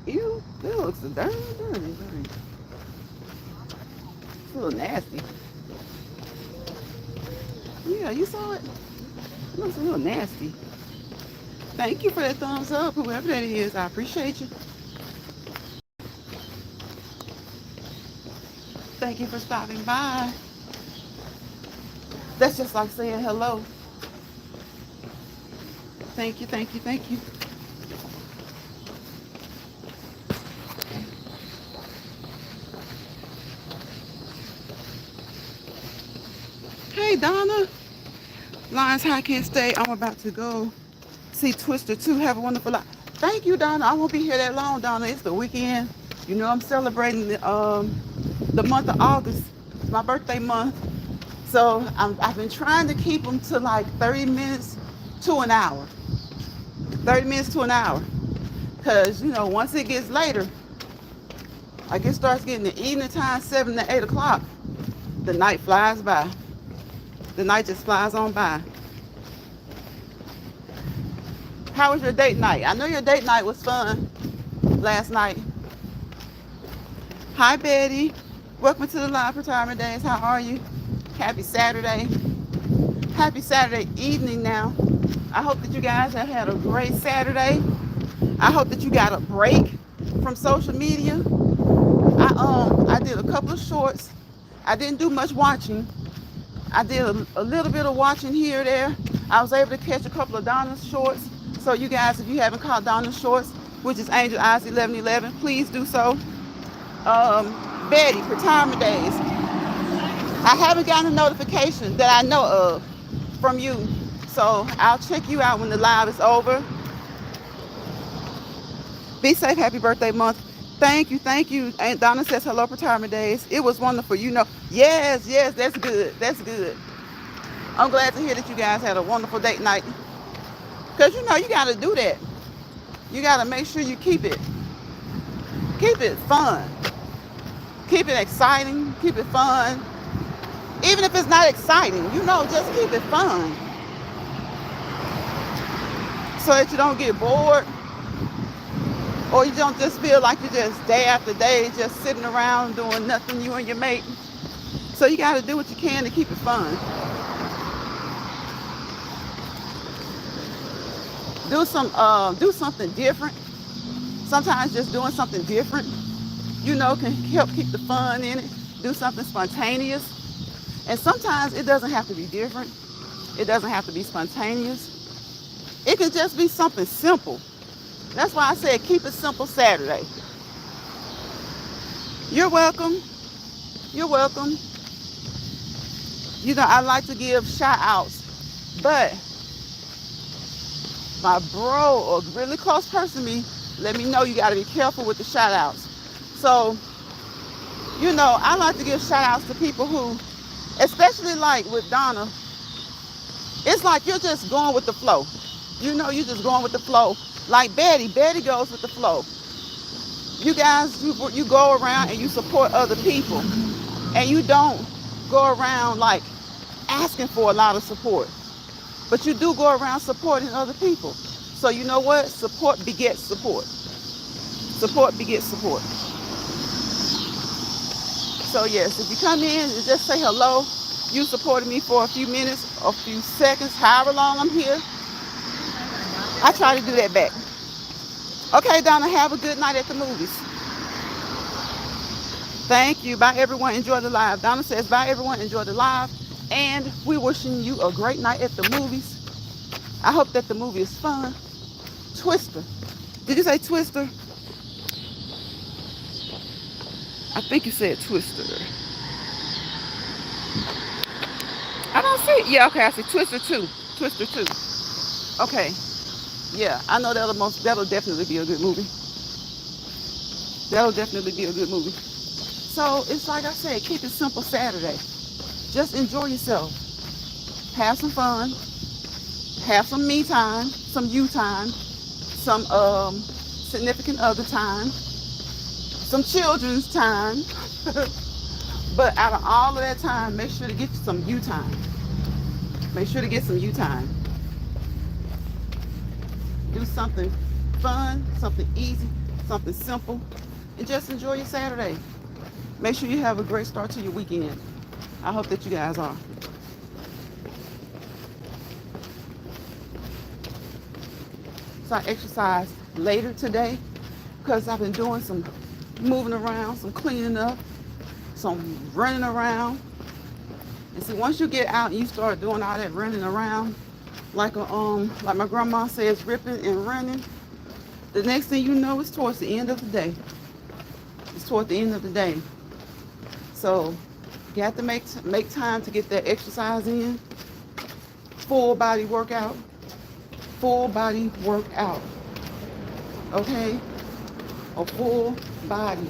Ew, that looks dirty. It's a little nasty. Yeah, you saw it? It looks a little nasty. Thank you for that thumbs up, whoever that is. I appreciate you. Thank you for stopping by. That's just like saying hello. Thank you, thank you, thank you. Hey, Donna. Lions High can't stay. I'm about to go see Twister 2. Have a wonderful life. Thank you, Donna. I won't be here that long, Donna. It's the weekend. You know I'm celebrating the month of August. It's my birthday month. So I've been trying to keep them to like 30 minutes to an hour. 30 minutes to an hour. Because, once it gets later, like it starts getting the evening time, 7 to 8 o'clock, the night flies by. The night just flies on by. How was your date night? I know your date night was fun last night. Hi, Betty. Welcome to the Live Retirement Days. How are you? Happy Saturday. Happy Saturday evening now. I hope that you guys have had a great Saturday. I hope that you got a break from social media. I did a couple of shorts. I didn't do much watching. I did a little bit of watching here or there. I was able to catch a couple of Donna's shorts. So you guys, if you haven't caught Donna's shorts, which is Angel Eyes 1111, please do so. Betty, Retirement Days. I haven't gotten a notification that I know of from you. So I'll check you out when the live is over. Be safe. Happy birthday month. Thank you. Thank you. And Donna says hello, Retirement Days. It was wonderful. Yes, that's good. That's good. I'm glad to hear that you guys had a wonderful date night. Because you got to do that. You got to make sure you keep it fun. Keep it exciting. Keep it fun. Even if it's not exciting, just keep it fun. So that you don't get bored. Or you don't just feel like you're just day after day just sitting around doing nothing, you and your mate. So you got to do what you can to keep it fun. Do something different. Sometimes just doing something different, can help keep the fun in it. Do something spontaneous. And sometimes it doesn't have to be different. It doesn't have to be spontaneous. It can just be something simple. That's why I said keep it simple Saturday. You're welcome. You're welcome. I like to give shout outs, but my bro or really close person to me let me know you got to be careful with the shout outs. So, I like to give shout outs to people who, especially like with Donna, it's like you're just going with the flow. You're just going with the flow. Like Betty goes with the flow. You guys, you go around and you support other people. And you don't go around like asking for a lot of support. But you do go around supporting other people. So you know what? Support begets support. Support begets support. So yes, if you come in and just say hello, you supported me for a few minutes, a few seconds, however long I'm here, I try to do that back. Okay, Donna, have a good night at the movies. Thank you. Bye, everyone. Enjoy the live. Donna says, bye, everyone. Enjoy the live. And we're wishing you a great night at the movies. I hope that the movie is fun. Twister. Did you say Twister? I think you said Twister. I don't see it. Yeah, okay, I see Twister 2. Twister 2. Okay. Yeah, I know that'll definitely be a good movie. That'll definitely be a good movie. So it's like I said, keep it simple Saturday. Just enjoy yourself. Have some fun. Have some me time, some you time, some significant other time, some children's time. But out of all of that time, make sure to get some you time. Make sure to get some you time. Do something fun, something easy. something simple, and just enjoy your Saturday. Make sure you have a great start to your weekend. I hope that you guys are. So I exercised later today because I've been doing some moving around, some cleaning up, some running around. And see, once you get out and you start doing all that running around, like my grandma says, ripping and running, the next thing you know, it's towards the end of the day. It's toward the end of the day. So you have to make time to get that exercise in. Full body workout. Full body workout. Okay? A full body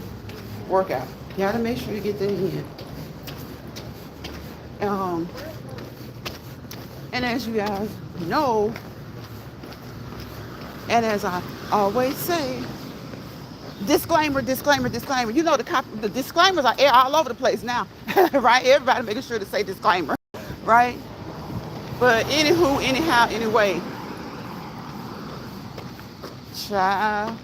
workout. You gotta make sure you get that in. And as you guys know, and as I always say, disclaimer. You know the disclaimers are all over the place now, right? Everybody making sure to say disclaimer, right? But anywho, anyhow, anyway, child,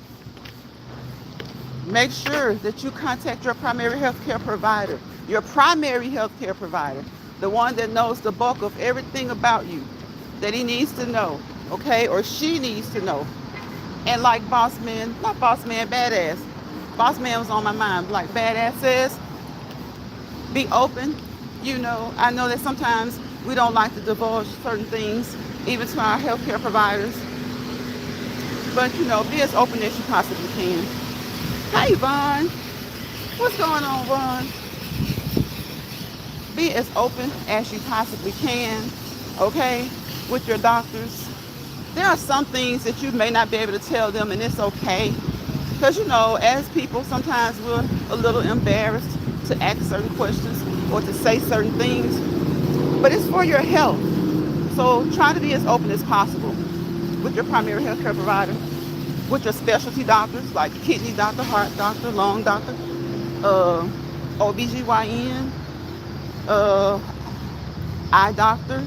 make sure that you contact your primary health care provider. Your primary health care provider, the one that knows the bulk of everything about you that he needs to know, okay, or she needs to know. And like Badass. Boss Man was on my mind. Like Badass says, be open. You know, I know that sometimes we don't like to divulge certain things, even to our healthcare providers. But, you know, be as open as you possibly can. Hey, Vaughn. What's going on, Vaughn? Be as open as you possibly can, okay, with your doctors. There are some things that you may not be able to tell them, and it's okay. Because, you know, as people, sometimes we're a little embarrassed to ask certain questions or to say certain things. But it's for your health. So try to be as open as possible with your primary health care provider, with your specialty doctors, like kidney doctor, heart doctor, lung doctor, OBGYN, eye doctor,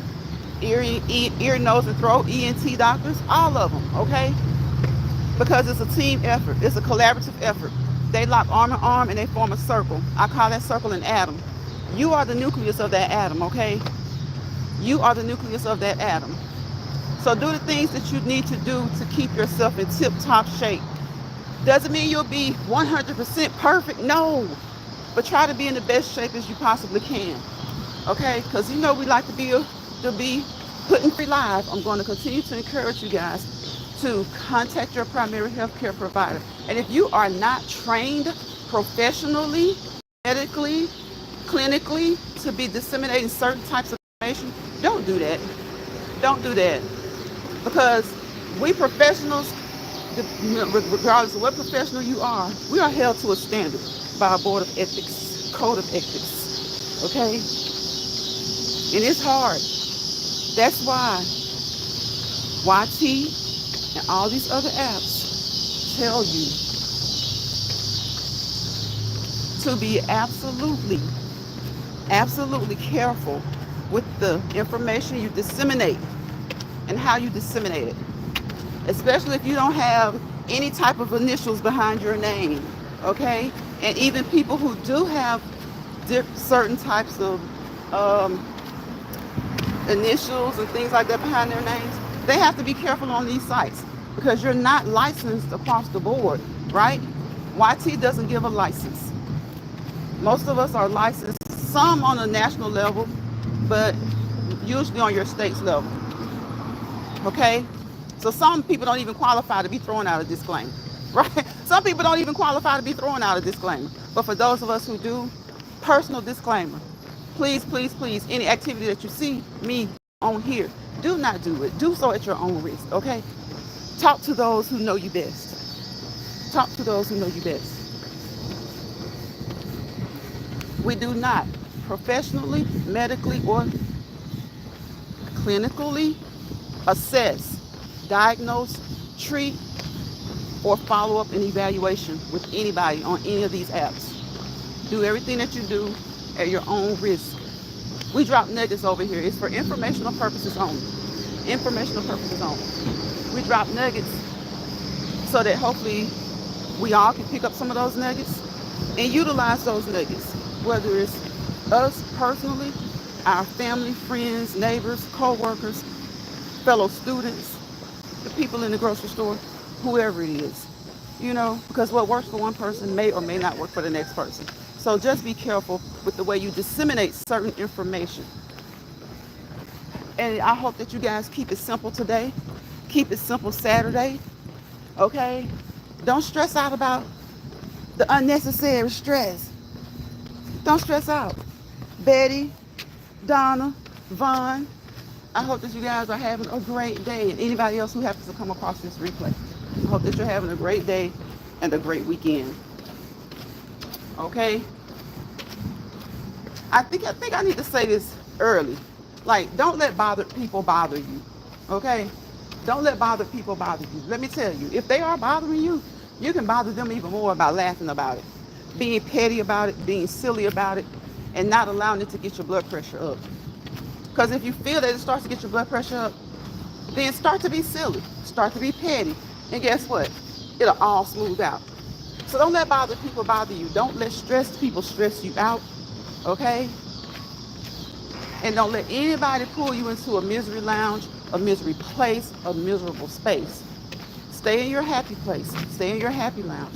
ear, nose, and throat, ENT doctors, all of them, okay? Because it's a team effort. It's a collaborative effort. They lock arm in arm and they form a circle. I call that circle an atom. You are the nucleus of that atom, okay? You are the nucleus of that atom. So do the things that you need to do to keep yourself in tip-top shape. Doesn't mean you'll be 100% perfect, no. But try to be in the best shape as you possibly can, okay? Because you know we like to be putting free live. I'm going to continue to encourage you guys to contact your primary health care provider. And if you are not trained professionally, medically, clinically, to be disseminating certain types of information, don't do that. Don't do that. Because we professionals, regardless of what professional you are, we are held to a standard by a board of ethics, code of ethics, okay? And it's hard. That's why YT and all these other apps tell you to be absolutely careful with the information you disseminate and how you disseminate it. Especially if you don't have any type of initials behind your name, okay? And even people who do have certain types of initials and things like that behind their names, they have to be careful on these sites because you're not licensed across the board, right? YT doesn't give a license. Most of us are licensed, some on a national level, but usually on your state's level, okay? So some people don't even qualify to be throwing out a disclaimer, right? Some people don't even qualify to be throwing out a disclaimer. But for those of us who do, personal disclaimer. Please, please, please, any activity that you see me on here, do not do it. Do so at your own risk, okay? Talk to those who know you best. Talk to those who know you best. We do not professionally, medically, or clinically assess, diagnose, treat, or follow up an evaluation with anybody on any of these apps. Do everything that you do at your own risk. We drop nuggets over here. It's for informational purposes only. Informational purposes only. We drop nuggets so that hopefully We all can pick up some of those nuggets and utilize those nuggets, whether it's us personally, our family, friends, neighbors, co-workers, fellow students, the people in the grocery store, whoever it is, because what works for one person may or may not work for the next person. So just be careful with the way you disseminate certain information. And I hope that you guys keep it simple today. Keep it simple Saturday, okay? Don't stress out about the unnecessary stress. Don't stress out. Betty, Donna, Vaughn, I hope that you guys are having a great day. And anybody else who happens to come across this replay, I hope that you're having a great day and a great weekend. Okay? I think I need to say this early. Like, don't let people bother you. Okay? Don't let people bother you. Let me tell you, if they are bothering you, you can bother them even more by laughing about it, being petty about it, being silly about it, and not allowing it to get your blood pressure up. Because if you feel that it starts to get your blood pressure up, then start to be silly, start to be petty, and guess what? It'll all smooth out. So don't let people bother you. Don't let stressed people stress you out, okay? And don't let anybody pull you into a misery lounge, a misery place, a miserable space. Stay in your happy place. Stay in your happy lounge,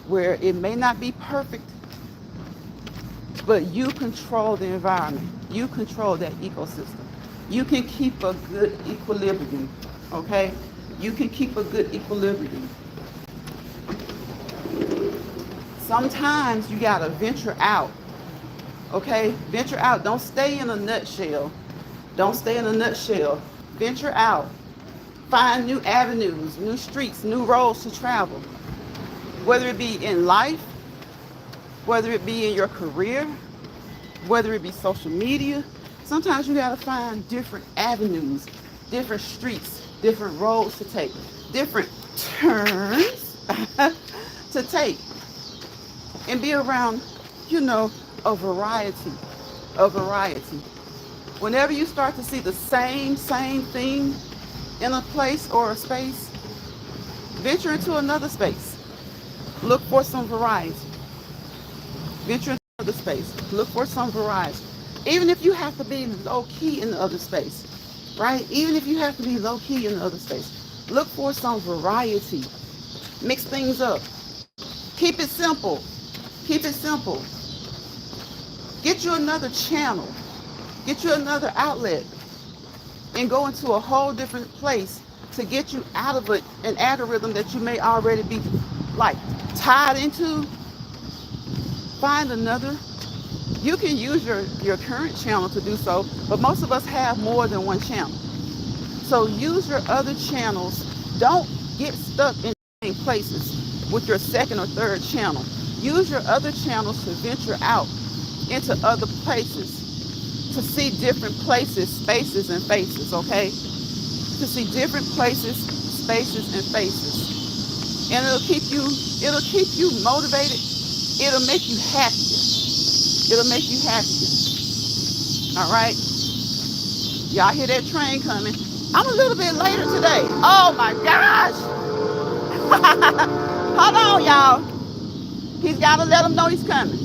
where it may not be perfect, but you control the environment. You control that ecosystem. You can keep a good equilibrium, okay? You can keep a good equilibrium. Sometimes you gotta venture out, okay? Venture out. Don't stay in a nutshell. Don't stay in a nutshell. Venture out. Find new avenues, new streets, new roads to travel. Whether it be in life, whether it be in your career, whether it be social media. Sometimes you gotta find different avenues, different streets, different roads to take, different turns to take, and be around, a variety. Whenever you start to see the same thing in a place or a space, venture into another space. Look for some variety. Venture into another space. Look for some variety. Even if you have to be low key in the other space, right? Even if you have to be low key in the other space, look for some variety. Mix things up. Keep it simple. Keep it simple. Get you another channel. Get you another outlet. And go into a whole different place to get you out of an algorithm that you may already be tied into. Find another. You can use your current channel to do so, but most of us have more than one channel. So use your other channels. Don't get stuck in the same places with your second or third channel. Use your other channels to venture out into other places, to see different places, spaces, and faces, okay? To see different places, spaces, and faces. And it'll keep you motivated. It'll make you happier. It'll make you happier. All right? Y'all hear that train coming? I'm a little bit later today. Oh my gosh. Hold on, y'all. He's got to let them know he's coming.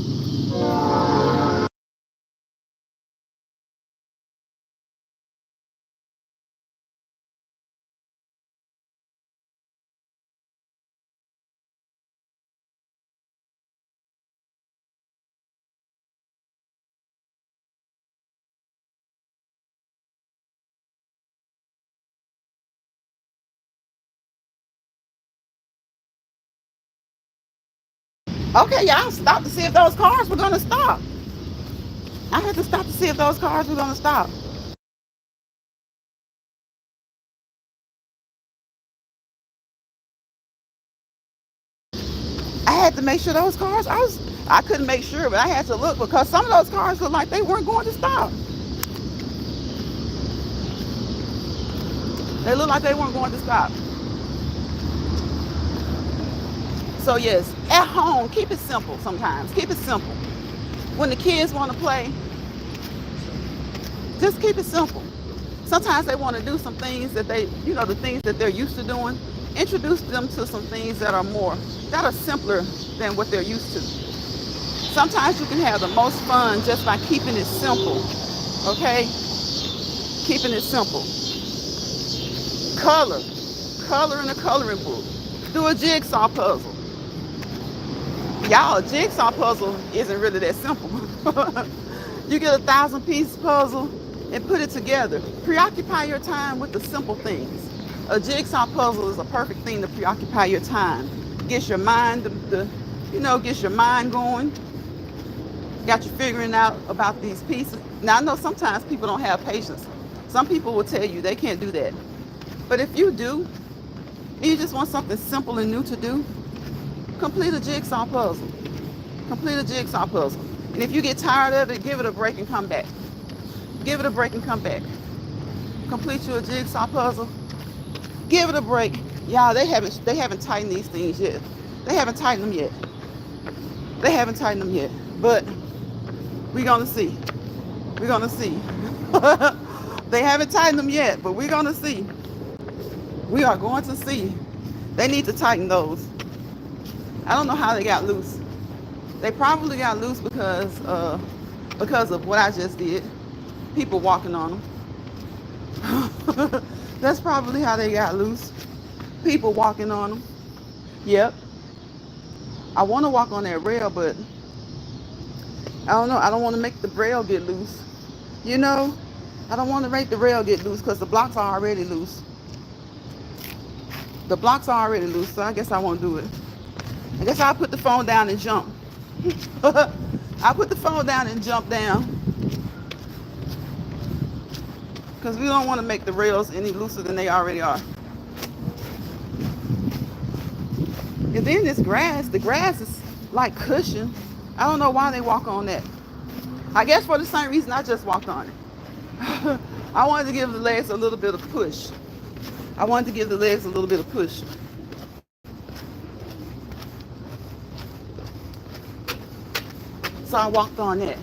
Okay, y'all, stop to see if those cars were going to stop. I had to stop to see if those cars were going to stop. I had to make sure those cars, I couldn't make sure, but I had to look because some of those cars looked like they weren't going to stop. They looked like they weren't going to stop. So yes, at home, keep it simple sometimes. Keep it simple. When the kids want to play, just keep it simple. Sometimes they want to do some things that the things that they're used to doing, Introduce them to some things that are simpler than what they're used to. Sometimes you can have the most fun just by keeping it simple, okay? Keeping it simple. Color. Color in a coloring book. Do a jigsaw puzzle. Y'all, a jigsaw puzzle isn't really that simple. You get 1,000-piece puzzle and put it together. Preoccupy your time with the simple things. A jigsaw puzzle is a perfect thing to preoccupy your time. Gets your mind, gets your mind going. Got you figuring out about these pieces. Now, I know sometimes people don't have patience. Some people will tell you they can't do that. But if you do, and you just want something simple and new to do, complete a jigsaw puzzle. Complete a jigsaw puzzle. And if you get tired of it, give it a break and come back. Give it a break and come back. Complete you a jigsaw puzzle. Give it a break. Y'all, they haven't tightened these things yet. They haven't tightened them yet. They haven't tightened them yet. But we're gonna see. We're gonna see. They haven't tightened them yet, but we're gonna see. We are going to see. They need to tighten those. I don't know how they got loose. They probably got loose because of what I just did. People walking on them. That's probably how they got loose. People walking on them. Yep. I want to walk on that rail, but I don't know. I don't want to make the rail get loose. You know, I don't want to make the rail get loose because the blocks are already loose. The blocks are already loose, so I guess I won't do it. I guess I'll put the phone down and jump. I'll put the phone down and jump down. Because we don't want to make the rails any looser than they already are. And then this grass, the grass is like cushion. I don't know why they walk on that. I guess for the same reason I just walked on it. I wanted to give the legs a little bit of push. I wanted to give the legs a little bit of push. So I walked on that.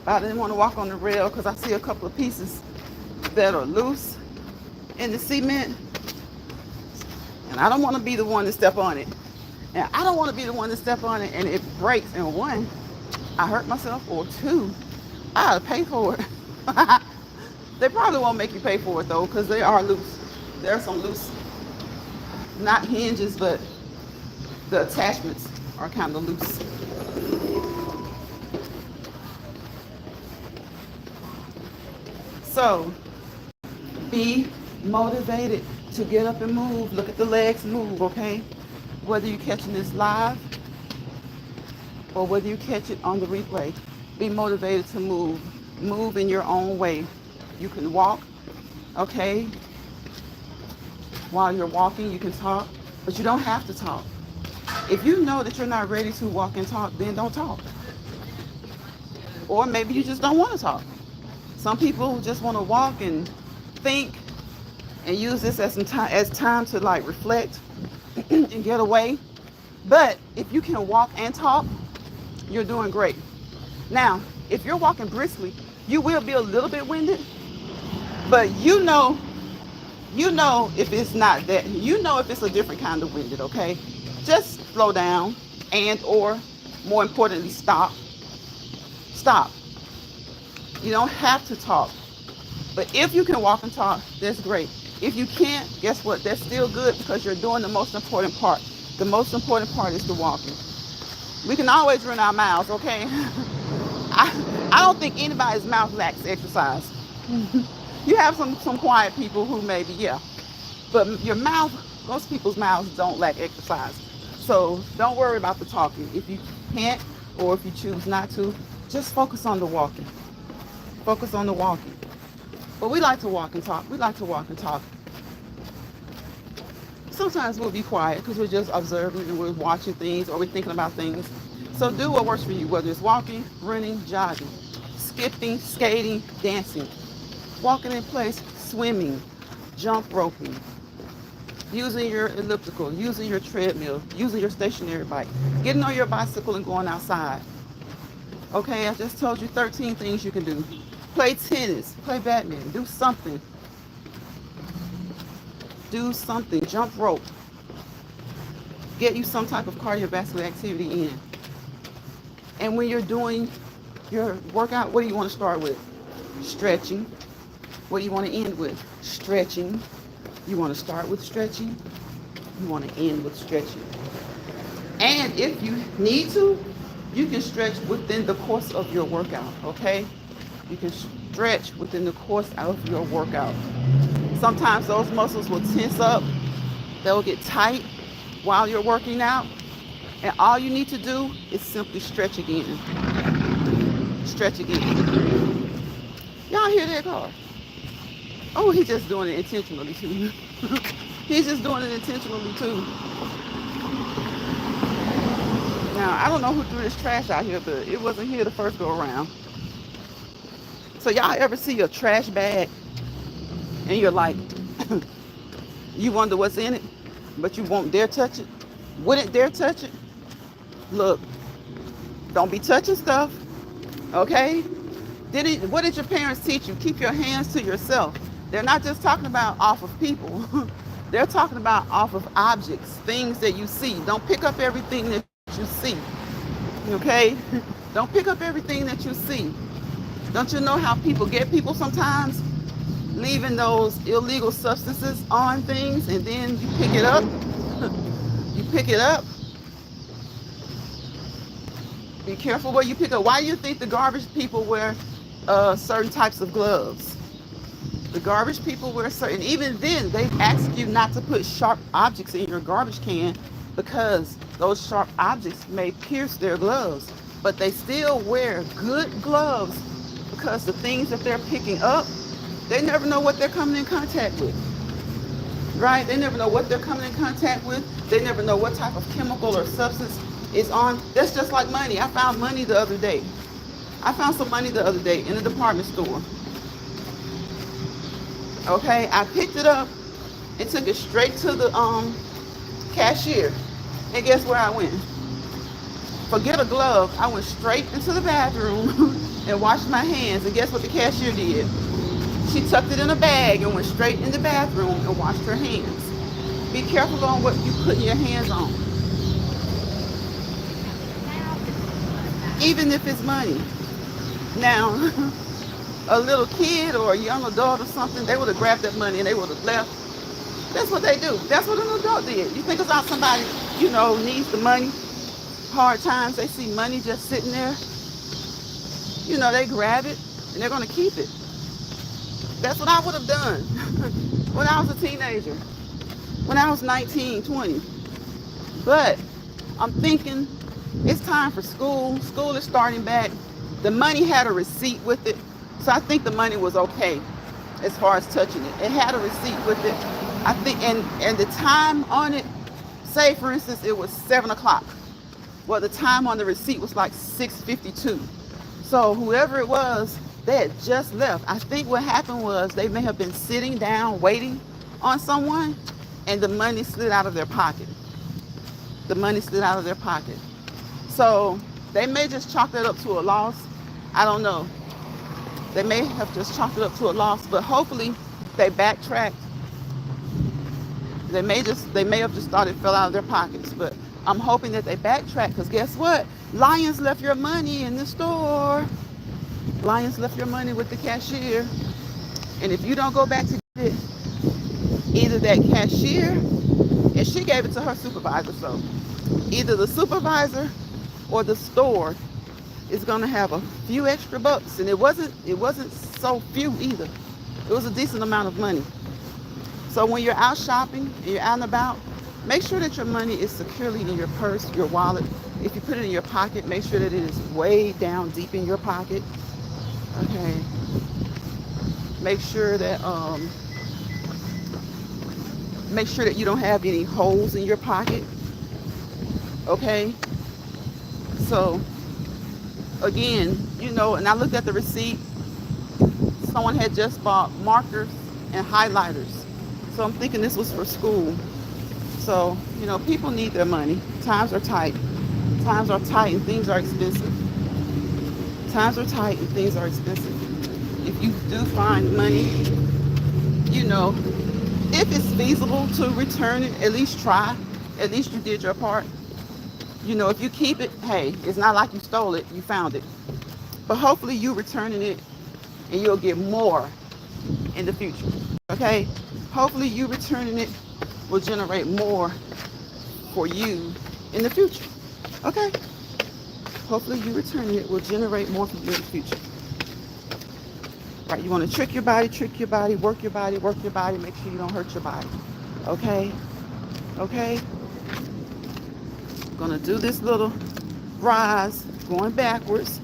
I didn't want to walk on the rail because I see a couple of pieces that are loose in the cement. And I don't want to be the one to step on it. And I don't want to be the one to step on it and it breaks. And one, I hurt myself, or two, I gotta pay for it. They probably won't make you pay for it though, because they are loose. There are some loose, not hinges, but the attachments are kind of loose. So be motivated to get up and move. Look at the legs move, okay? Whether you're catching this live or whether you catch it on the replay, be motivated to move. Move in your own way. You can walk, okay? While you're walking, you can talk, but you don't have to talk. If you know that you're not ready to walk and talk, then don't talk. Or maybe you just don't want to talk. Some people just want to walk and think and use this as time to like reflect and get away. But if you can walk and talk, you're doing great. Now, if you're walking briskly, you will be a little bit winded, but you know if it's not that, if it's a different kind of winded, okay? Just slow down and or more importantly, stop. Stop. You don't have to talk. But if you can walk and talk, that's great. If you can't, guess what? That's still good because you're doing the most important part. The most important part is the walking. We can always run our mouths, okay? I don't think anybody's mouth lacks exercise. You have some quiet people who maybe, yeah. But your mouth, most people's mouths don't lack exercise. So don't worry about the talking. If you can't or if you choose not to, just focus on the walking. Focus on the walking. But we like to walk and talk. We like to walk and talk. Sometimes we'll be quiet because we're just observing and we're watching things or we're thinking about things. So do what works for you, whether it's walking, running, jogging, skipping, skating, dancing, walking in place, swimming, jump roping, using your elliptical, using your treadmill, using your stationary bike, getting on your bicycle and going outside. Okay, I just told you 13 things you can do. Play tennis, play badminton, do something. Do something, jump rope, get you some type of cardiovascular activity in. And when you're doing your workout, what do you want to start with? Stretching. What do you want to end with? Stretching. You want to start with stretching. You want to end with stretching. And if you need to, you can stretch within the course of your workout, okay? You can stretch within the course of your workout. Sometimes those muscles will tense up. They'll get tight while you're working out. And all you need to do is simply stretch again. Stretch again. Y'all hear that car? Oh, he's just doing it intentionally too. He's just doing it intentionally too. Now, I don't know who threw this trash out here, but it wasn't here the first go around. So y'all ever see a trash bag and you're like, you wonder what's in it, but you won't dare touch it? Wouldn't dare touch it? Look, don't be touching stuff, okay? What did your parents teach you? Keep your hands to yourself. They're not just talking about off of people. They're talking about off of objects, things that you see. Don't pick up everything that you see, okay? Don't pick up everything that you see. Don't you know how people get people sometimes? Leaving those illegal substances on things, and then you pick it up. You pick it up. Be careful what you pick up. Why do you think the garbage people wear certain types of gloves? The garbage people wear certain, even then they ask you not to put sharp objects in your garbage can because those sharp objects may pierce their gloves, but they still wear good gloves because the things that they're picking up, they never know what they're coming in contact with, right? They never know what they're coming in contact with. They never know what type of chemical or substance is on. That's just like money. I found money the other day. I found some money the other day in a department store. Okay, I picked it up and took it straight to the cashier. And guess where I went? Forget a glove. I went straight into the bathroom and washed my hands. And guess what the cashier did? She tucked it in a bag and went straight in the bathroom and washed her hands. Be careful on what you put your hands on. Even if it's money. Now, a little kid or a young adult or something, they would have grabbed that money and they would have left. That's what they do. That's what an adult did. You think about somebody, needs the money, hard times, they see money just sitting there. They grab it and they're going to keep it. That's what I would have done when I was a teenager, when I was 19, 20. But I'm thinking it's time for school. School is starting back. The money had a receipt with it. So I think the money was okay as far as touching it. It had a receipt with it. I think, and the time on it, say for instance, it was 7 o'clock. Well, the time on the receipt was like 6:52. So whoever it was, they had just left. I think what happened was they may have been sitting down waiting on someone and the money slid out of their pocket. The money slid out of their pocket. So they may just chalk that up to a loss. I don't know. They may have just chalked it up to a loss, but hopefully they backtracked. They may have just thought it fell out of their pockets, but I'm hoping that they backtrack, because guess what? Lions left your money in the store. Lions left your money with the cashier. And if you don't go back to get it, either that cashier, and she gave it to her supervisor, so either the supervisor or the store is gonna have a few extra bucks. And it wasn't so few either. It was a decent amount of money. So when you're out shopping and you're out and about, make sure that your money is securely in your purse, your wallet. If you put it in your pocket, make sure that it is way down deep in your pocket. Okay. Make sure that you don't have any holes in your pocket. Okay. So again, and I looked at the receipt. Someone had just bought markers and highlighters. So I'm thinking this was for school. So, people need their money. Times are tight. Times are tight and things are expensive. Times are tight and things are expensive. If you do find money, if it's feasible to return it, at least try. at least you did your part. You know, if you keep it, hey, it's not like you stole it, you found it. But hopefully you returning it and you'll get more in the future. Okay? Hopefully you returning it will generate more for you in the future. Okay? Hopefully you returning it will generate more for you in the future. Right? You want to trick your body, work your body, make sure you don't hurt your body. Okay? Okay? Gonna do this little rise going backwards.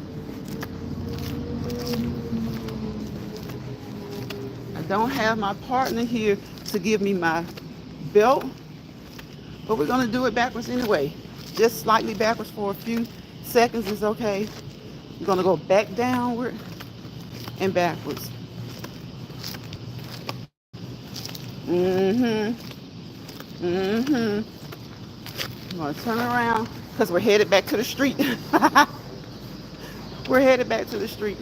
I don't have my partner here to give me my belt, but we're gonna do it backwards anyway. Just slightly backwards for a few seconds is okay. We're gonna go back downward and backwards. I'm gonna turn around because we're headed back to the street. We're headed back to the street.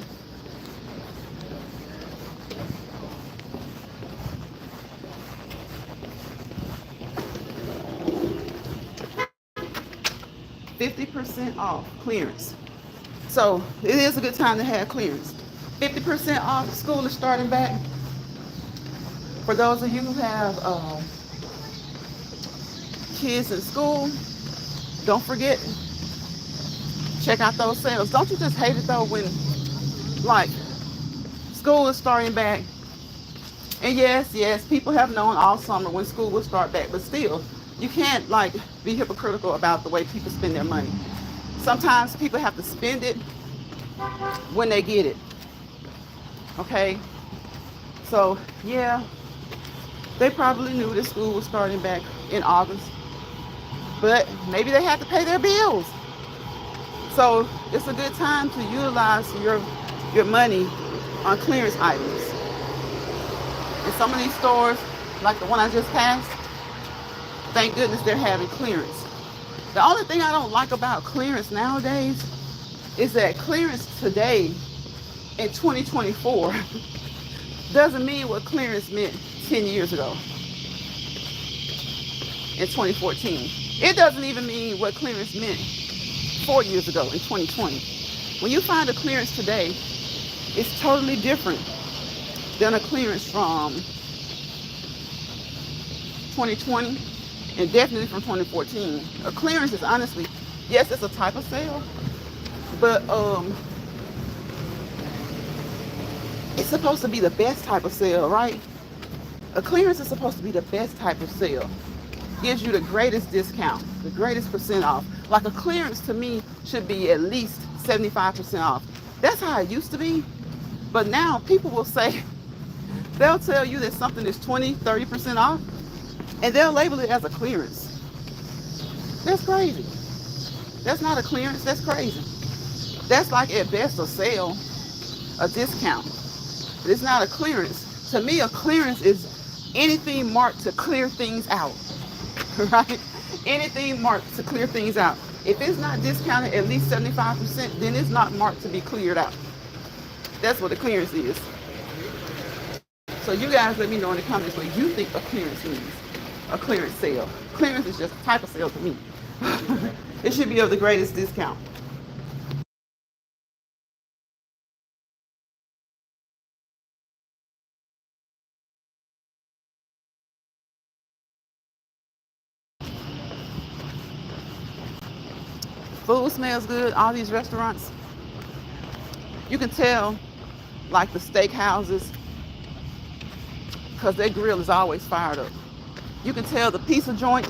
$50% off clearance. So it is a good time to have clearance. 50% off. School is starting back. For those of you who have kids in school, don't forget, check out those sales. Don't you just hate it though when like school is starting back? And yes, people have known all summer when school will start back, but still, you can't like be hypocritical about the way people spend their money. Sometimes people have to spend it when they get it. Okay? So yeah, they probably knew that school was starting back in August, but maybe they had to pay their bills. So it's a good time to utilize your money on clearance items. In some of these stores, like the one I just passed, thank goodness they're having clearance. The only thing I don't like about clearance nowadays is that clearance today in 2024 doesn't mean what clearance meant 10 years ago in 2014. It doesn't even mean what clearance meant 4 years ago in 2020. When you find a clearance today, it's totally different than a clearance from 2020 and definitely from 2014. A clearance is honestly, yes, it's a type of sale, but it's supposed to be the best type of sale, right? A clearance is supposed to be the best type of sale. Gives you the greatest discount, the greatest percent off. Like a clearance to me should be at least 75% off. That's how it used to be. But now people will say, they'll tell you that something is 20, 30% off, and they'll label it as a clearance. That's crazy. That's not a clearance, that's crazy. That's like at best a sale, a discount. But it's not a clearance. To me, a clearance is anything marked to clear things out, right? Anything marked to clear things out. If it's not discounted at least 75%, then it's not marked to be cleared out. That's what a clearance is. So you guys let me know in the comments what you think a clearance means. A clearance sale. Clearance is just a type of sale to me. It should be of the greatest discount. Food smells good. All these restaurants, you can tell, like the steak houses, because their grill is always fired up. You can tell the pizza joints,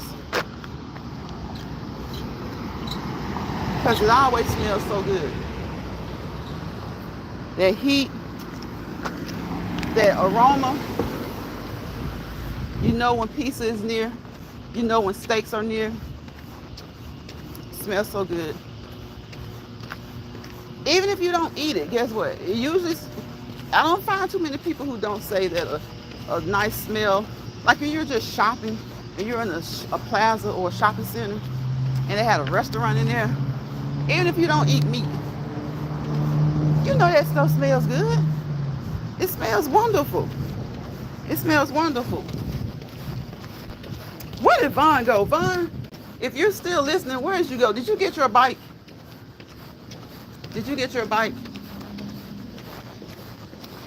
because it always smells so good. That heat, that aroma, you know when pizza is near, you know when steaks are near. Smells so good. Even if you don't eat it, guess what? It usually, I don't find too many people who don't say that a nice smell, like when you're just shopping and you're in a plaza or a shopping center and they had a restaurant in there, even if you don't eat meat, you know that stuff smells good. It smells wonderful. It smells wonderful. Where did Vaughn go? Vaughn, If you're still listening, where did you go? Did you get your bike? Did you get your bike?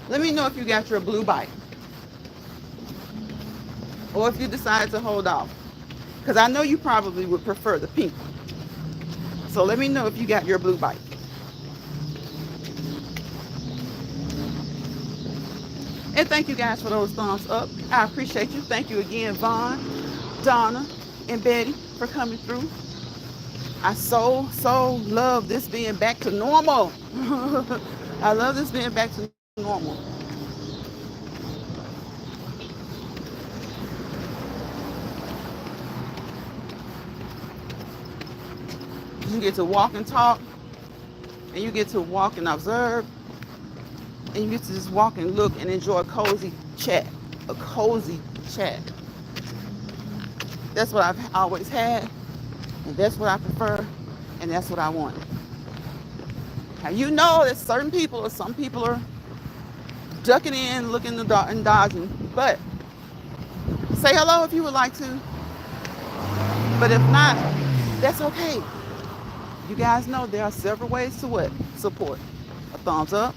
Let me know if you got your blue bike. Or if you decide to hold off. Because I know you probably would prefer the pink. So let me know if you got your blue bike. And thank you guys for those thumbs up. I appreciate you. Thank you again, Vaughn, Donna, and Betty for coming through. I so love this being back to normal. I love this being back to normal. You get to walk and talk, and you get to walk and observe, and you get to just walk and look and enjoy a cozy chat. A cozy chat. That's what I've always had, and that's what I prefer, and that's what I want. Now you know that certain people or some people are ducking in, looking and dodging, but say hello if you would like to. But if not, that's okay. You guys know there are several ways to what? Support. A thumbs up,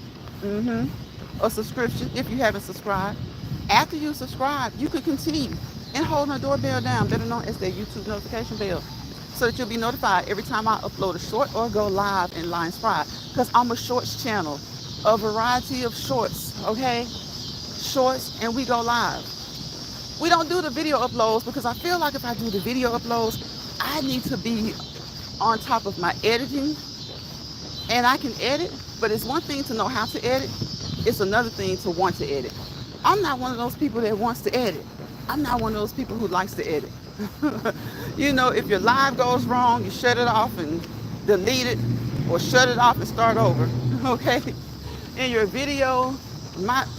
a subscription if you haven't subscribed. After you subscribe, you can continue and hold my doorbell down, better known as the YouTube notification bell, so that you'll be notified every time I upload a short or go live in Lines Fried. Because I'm a shorts channel, a variety of shorts, okay? Shorts, and we go live. We don't do the video uploads because I feel like if I do the video uploads, I need to be on top of my editing, and I can edit, but it's one thing to know how to edit, it's another thing to want to edit. I'm not one of those people that wants to edit. I'm not one of those people who likes to edit. You know, if your live goes wrong, you shut it off and delete it, or shut it off and start over, okay? In your video,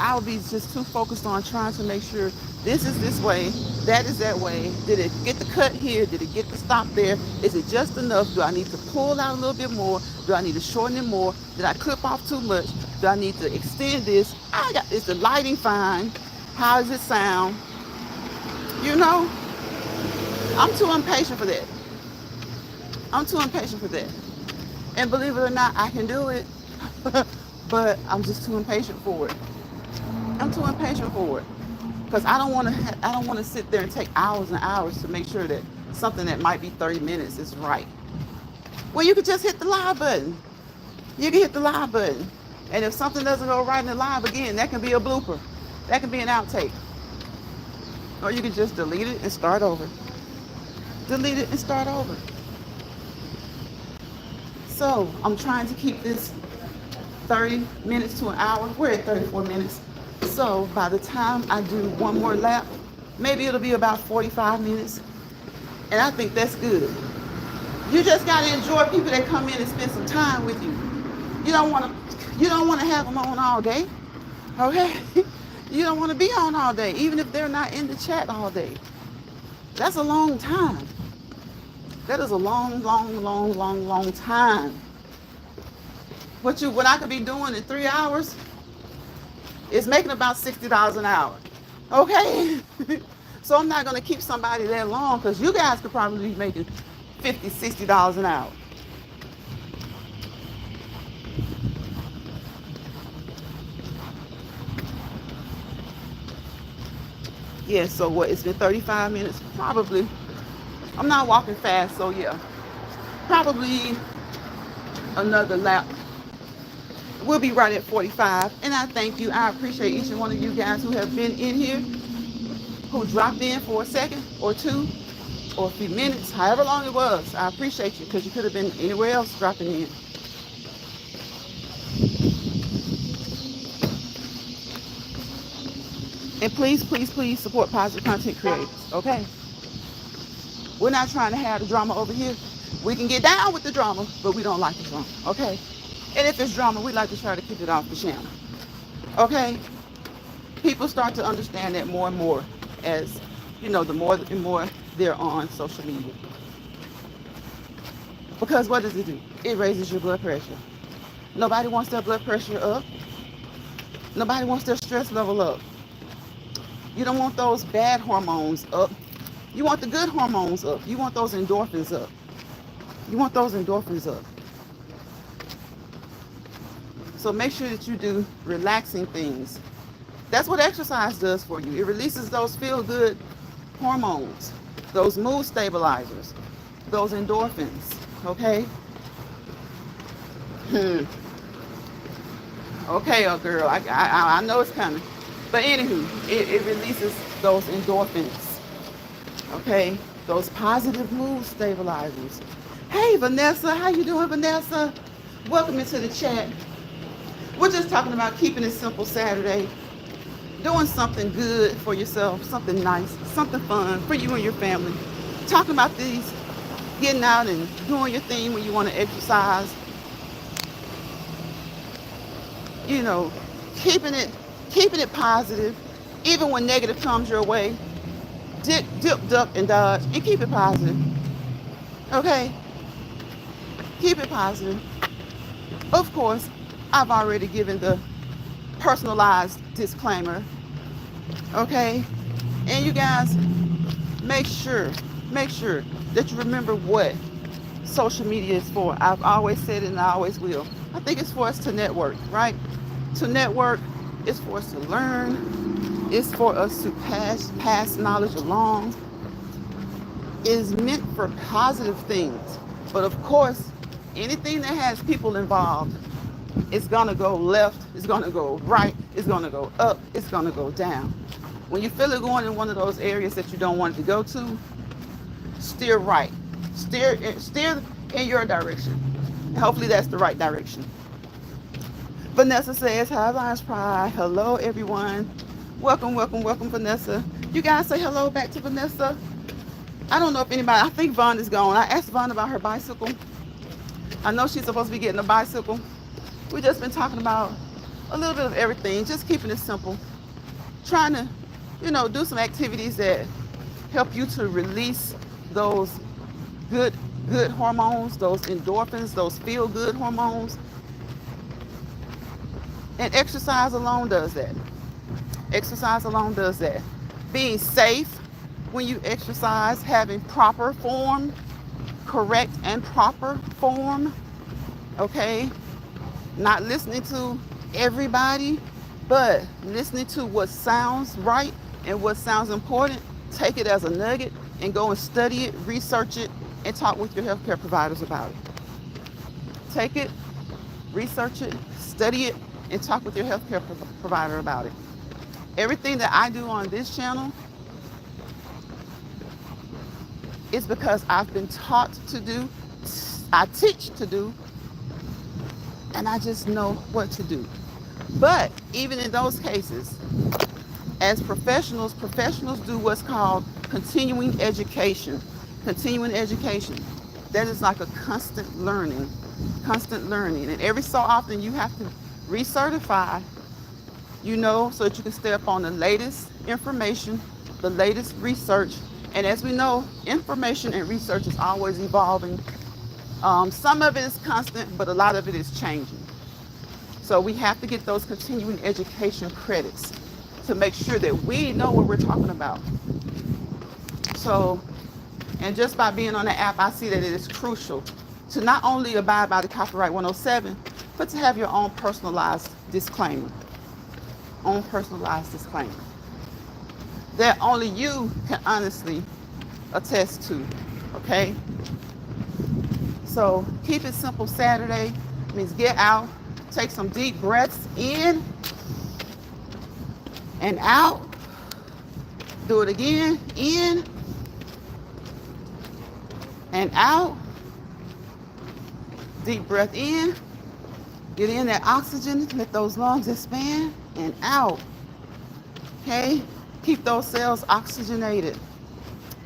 I'll be just too focused on trying to make sure this is this way, that is that way. Did it get the cut here? Did it get the stop there? Is it just enough? Do I need to pull out a little bit more? Do I need to shorten it more? Did I clip off too much? Do I need to extend this? Is the lighting fine? How does it sound? You know, I'm too impatient for that. I'm too impatient for that. And believe it or not, I can do it, but I'm just too impatient for it. I'm too impatient for it. Because I don't want to sit there and take hours and hours to make sure that something that might be 30 minutes is right. Well, you could just hit the live button. You can hit the live button. And if something doesn't go right in the live, again, that can be a blooper. That can be an outtake. Or you can just delete it and start over. Delete it and start over. So I'm trying to keep this 30 minutes to an hour. We're at 34 minutes. So by the time I do one more lap, maybe it'll be about 45 minutes. And I think that's good. You just got to enjoy people that come in and spend some time with you. You don't want to have them on all day. Okay? You don't want to be on all day, even if they're not in the chat all day. That's a long time. That is a long time. What I could be doing in 3 hours is making about $60 an hour. Okay? So I'm not going to keep somebody that long, because you guys could probably be making $50, $60 an hour. Yeah, so what, it's been 35 minutes? Probably. I'm not walking fast, so yeah. Probably another lap. We'll be right at 45. And I thank you. I appreciate each and one of you guys who have been in here, who dropped in for a second or two or a few minutes, however long it was. I appreciate you, because you could have been anywhere else dropping in. And please, please, please support positive content creators, okay? We're not trying to have the drama over here. We can get down with the drama, but we don't like the drama, okay? And if it's drama, we like to try to keep it off the channel, okay? People start to understand that more and more as, you know, the more and more they're on social media. Because what does it do? It raises your blood pressure. Nobody wants their blood pressure up. Nobody wants their stress level up. You don't want those bad hormones up. You want the good hormones up. You want those endorphins up. You want those endorphins up. So make sure that you do relaxing things. That's what exercise does for you. It releases those feel-good hormones, those mood stabilizers, those endorphins, okay? Okay, oh girl, I know it's coming. But anywho, it releases those endorphins, okay? Those positive mood stabilizers. Hey, Vanessa, how you doing, Vanessa? Welcome into the chat. We're just talking about keeping it simple Saturday, doing something good for yourself, something nice, something fun for you and your family. Talking about these, getting out and doing your thing when you want to exercise. You know, keeping it positive, even when negative comes your way. Dip, duck, and dodge, and keep it positive. Okay? Keep it positive. Of course, I've already given the personalized disclaimer. Okay? And you guys, make sure that you remember what social media is for. I've always said it and I always will. I think it's for us to network, right? To network, it's for us to learn. It's for us to pass knowledge along. It is meant for positive things. But of course, anything that has people involved, it's gonna go left, it's gonna go right, it's gonna go up, it's gonna go down. When you feel it going in one of those areas that you don't want it to go to, steer right. Steer in your direction. And hopefully that's the right direction. Vanessa says, hi, Lions Pride. Hello, everyone. Welcome, Vanessa. You guys say hello back to Vanessa. I don't know if anybody, I think Vaughn is gone. I asked Vaughn about her bicycle. I know she's supposed to be getting a bicycle. We've just been talking about a little bit of everything, just keeping it simple. Trying to, do some activities that help you to release those good hormones, those endorphins, those feel-good hormones. And exercise alone does that. Exercise alone does that. Being safe when you exercise, having proper form, correct and proper form, okay? Not listening to everybody, but listening to what sounds right and what sounds important. Take it as a nugget and go and study it, research it, and talk with your healthcare providers about it. Take it, research it, study it, and talk with your healthcare provider about it. Everything that I do on this channel is because I've been taught to do, I teach to do, and I just know what to do. But even in those cases, as professionals do what's called continuing education. Continuing education. That is like a constant learning. And every so often you have to recertify, so that you can stay up on the latest information, the latest research. And as we know, information and research is always evolving. Some of it is constant, but a lot of it is changing. So we have to get those continuing education credits to make sure that we know what we're talking about. So, and just by being on the app, I see that it is crucial to not only abide by the Copyright 107, but to have your own personalized disclaimer. That only you can honestly attest to, okay? So keep it simple Saturday means get out, take some deep breaths in and out. Do it again, in and out. Deep breath in, get in that oxygen, let those lungs expand, and out, okay? Keep those cells oxygenated.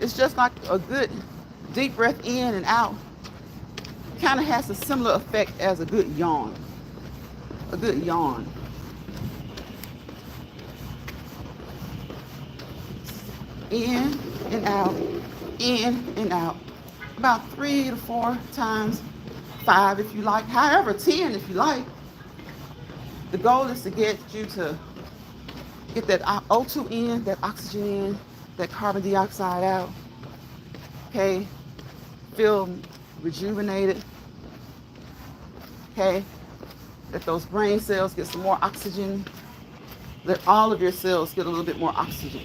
It's just like a good deep breath in and out. Kind of has a similar effect as a good yawn. A good yawn. In and out, in and out. About 3 to 4 times, 5 if you like, however, 10 if you like. The goal is to get you to get that O2 in, that oxygen in, that carbon dioxide out. Okay, feel rejuvenated. Okay, that those brain cells get some more oxygen. Let all of your cells get a little bit more oxygen.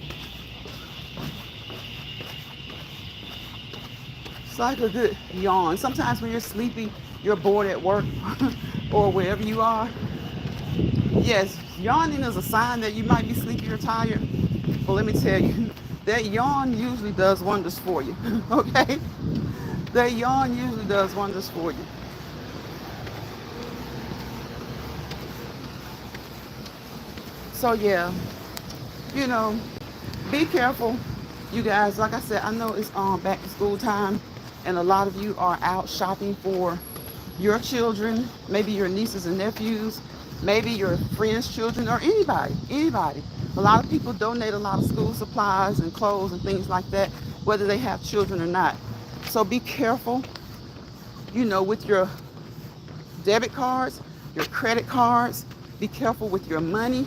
It's like a good yawn. Sometimes when you're sleepy, you're bored at work or wherever you are. Yes, yawning is a sign that you might be sleepy or tired. But let me tell you, that yawn usually does wonders for you. Okay? That yawn usually does wonders for you. So yeah, you know, be careful, you guys. Like I said, I know it's back to school time, and a lot of you are out shopping for your children, maybe your nieces and nephews, maybe your friends' children, or anybody. A lot of people donate a lot of school supplies and clothes and things like that, whether they have children or not. So be careful, with your debit cards, your credit cards. Be careful with your money.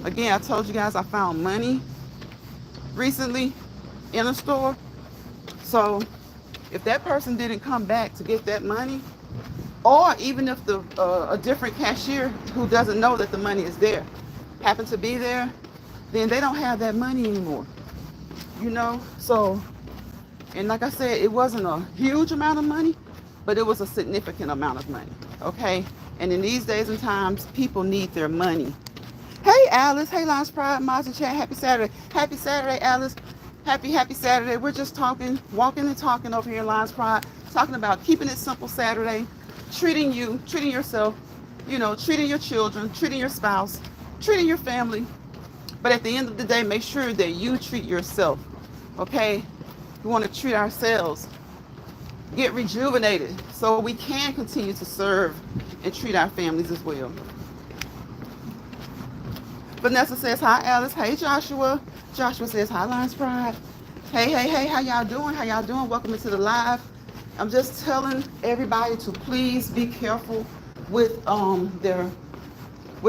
Again, I told you guys I found money recently in a store. So if that person didn't come back to get that money, or even if a different cashier who doesn't know that the money is there happen to be there, then they don't have that money anymore. So, and like I said, it wasn't a huge amount of money, but it was a significant amount of money. Okay, and in these days and times, people need their money. Hey Alice, hey Lance Pride, Mods Chat, happy Saturday. Happy Saturday, Alice. Happy Saturday. We're just talking, walking and talking over here in Lions Pride, talking about keeping it simple Saturday, treating yourself, treating your children, treating your spouse, treating your family. But at the end of the day, make sure that you treat yourself. Okay? We want to treat ourselves, get rejuvenated so we can continue to serve and treat our families as well. Vanessa says, hi, Alice. Hey, Joshua. Joshua says, hi, Lions Pride. Hey, how y'all doing? How y'all doing? Welcome into the live. I'm just telling everybody to please be careful with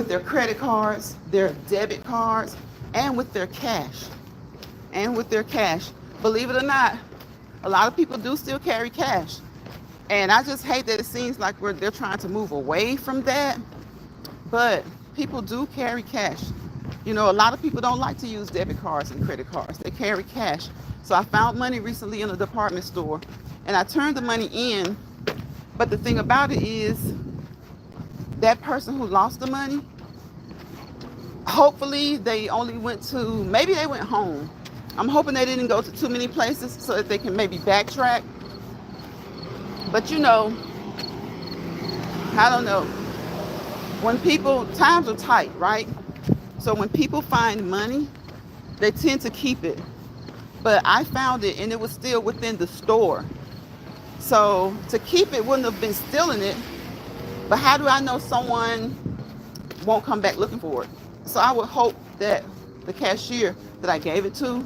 their credit cards, their debit cards, and with their cash. Believe it or not, a lot of people do still carry cash. And I just hate that it seems like they're trying to move away from that. But people do carry cash. A lot of people don't like to use debit cards and credit cards. They carry cash. So I found money recently in a department store, and I turned the money in. But the thing about it is, that person who lost the money, hopefully they only maybe they went home. I'm hoping they didn't go to too many places so that they can maybe backtrack. But I don't know. When times are tight, right? So when people find money, they tend to keep it. But I found it and it was still within the store. So to keep it wouldn't have been stealing it. But how do I know someone won't come back looking for it? So I would hope that the cashier that I gave it to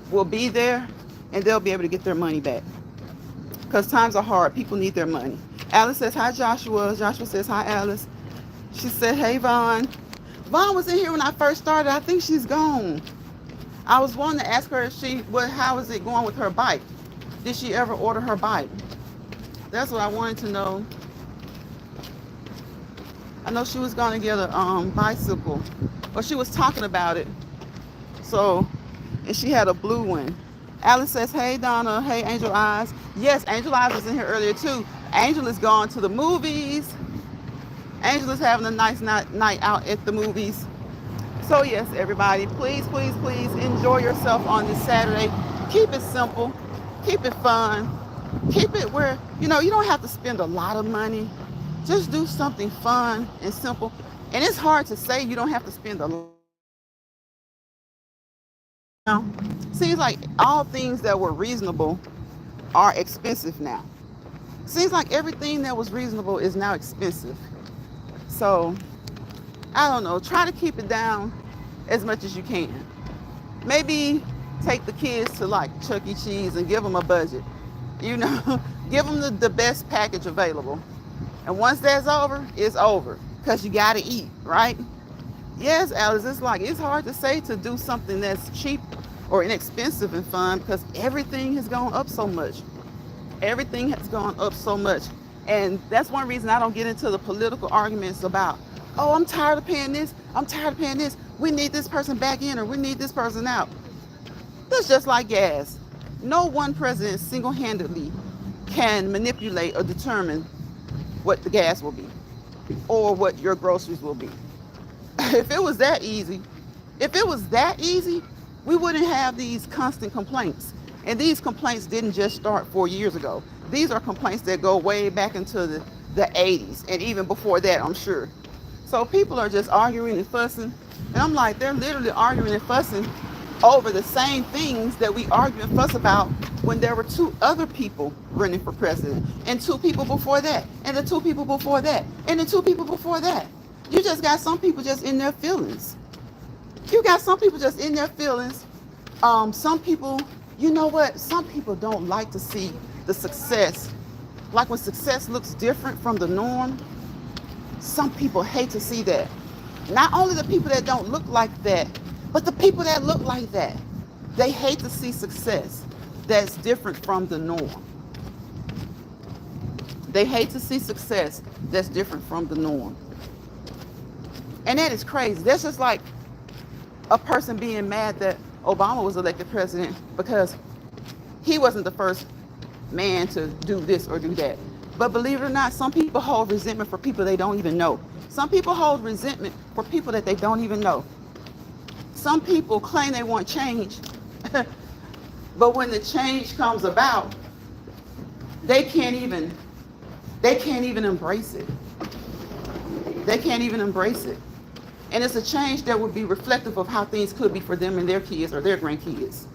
will be there and they'll be able to get their money back. Because times are hard. People need their money. Alice says, hi, Joshua. Joshua says, hi, Alice. She said, hey, Vaughn. Vaughn was in here when I first started. I think she's gone. I was wanting to ask her how is it going with her bike? Did she ever order her bike? That's what I wanted to know. I know she was going to get a bicycle, or she was talking about it. So, and she had a blue one. Alice says, hey, Donna. Hey, Angel Eyes. Yes, Angel Eyes was in here earlier, too. Angel is gone to the movies. Angel is having a nice night out at the movies. So, yes, everybody, please enjoy yourself on this Saturday. Keep it simple. Keep it fun. Keep it where, you don't have to spend a lot of money. Just do something fun and simple. And it's hard to say you don't have to spend a lot. Seems like all things that were reasonable are expensive now. Seems like everything that was reasonable is now expensive. So, I don't know. Try to keep it down as much as you can. Maybe take the kids to like Chuck E. Cheese and give them a budget. Give them the best package available. And once that's over, it's over. Because you got to eat, right? Yes, Alice, it's hard to say to do something that's cheap or inexpensive and fun because everything has gone up so much. Everything has gone up so much. And that's one reason I don't get into the political arguments about, oh, I'm tired of paying this. I'm tired of paying this. We need this person back in or we need this person out. That's just like gas. No one president single-handedly can manipulate or determine what the gas will be or what your groceries will be. If it was that easy, we wouldn't have these constant complaints. And these complaints didn't just start 4 years ago. These are complaints that go way back into the 80s and even before that, I'm sure. So people are just arguing and fussing. And I'm like, they're literally arguing and fussing over the same things that we argue and fuss about when there were 2 other people running for president, and 2 people before that, and the 2 people before that, and the 2 people before that. You just got some people just in their feelings. You got some people just in their feelings. Some people, you know what? Some people don't like to see the success. Like when success looks different from the norm, some people hate to see that. Not only the people that don't look like that, but the people that look like that. They hate to see success that's different from the norm. They hate to see success that's different from the norm. And that is crazy. That's just like a person being mad that Obama was elected president because he wasn't the first man to do this or do that. But believe it or not, some people hold resentment for people they don't even know. Some people hold resentment for people that they don't even know. Some people claim they want change, but when the change comes about, they can't even embrace it. They can't even embrace it. And it's a change that would be reflective of how things could be for them and their kids or their grandkids.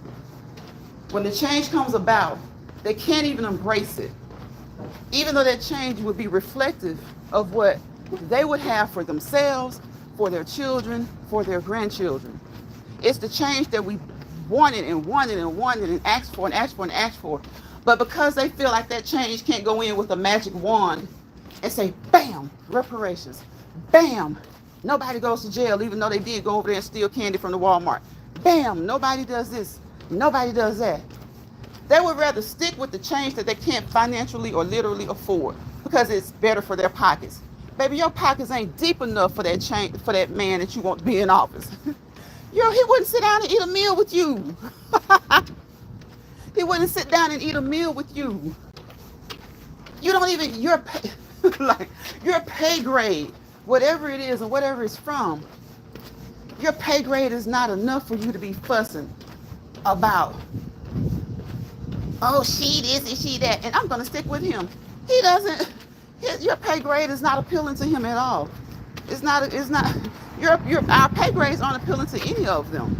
When the change comes about, they can't even embrace it. Even though that change would be reflective of what they would have for themselves, for their children, for their grandchildren. It's the change that we wanted and wanted and wanted and asked for and asked for and asked for. But because they feel like that change can't go in with a magic wand and say, bam, reparations, bam, nobody goes to jail even though they did go over there and steal candy from the Walmart. Bam, nobody does this, nobody does that. They would rather stick with the change that they can't financially or literally afford because it's better for their pockets. Baby, your pockets ain't deep enough for that change, for that man that you want to be in office. He wouldn't sit down and eat a meal with you. He wouldn't sit down and eat a meal with you. You don't even, your pay grade, whatever it is and whatever it's from, your pay grade is not enough for you to be fussing about, oh, she this and she that, and I'm going to stick with him. He doesn't, your pay grade is not appealing to him at all. Our pay grades aren't appealing to any of them.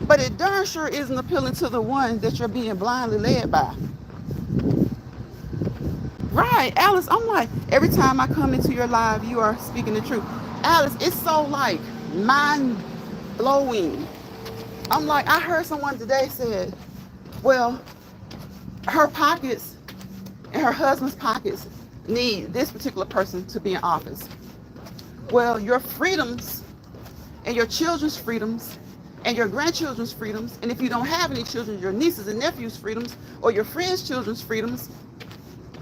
But it darn sure isn't appealing to the one that you're being blindly led by. Right, Alice, I'm like, every time I come into your live, you are speaking the truth. Alice, it's so like mind-blowing. I'm like, I heard someone today said, well, her pockets and her husband's pockets need this particular person to be in office. Well, your freedoms and your children's freedoms and your grandchildren's freedoms, and if you don't have any children, your nieces and nephews' freedoms or your friends' children's freedoms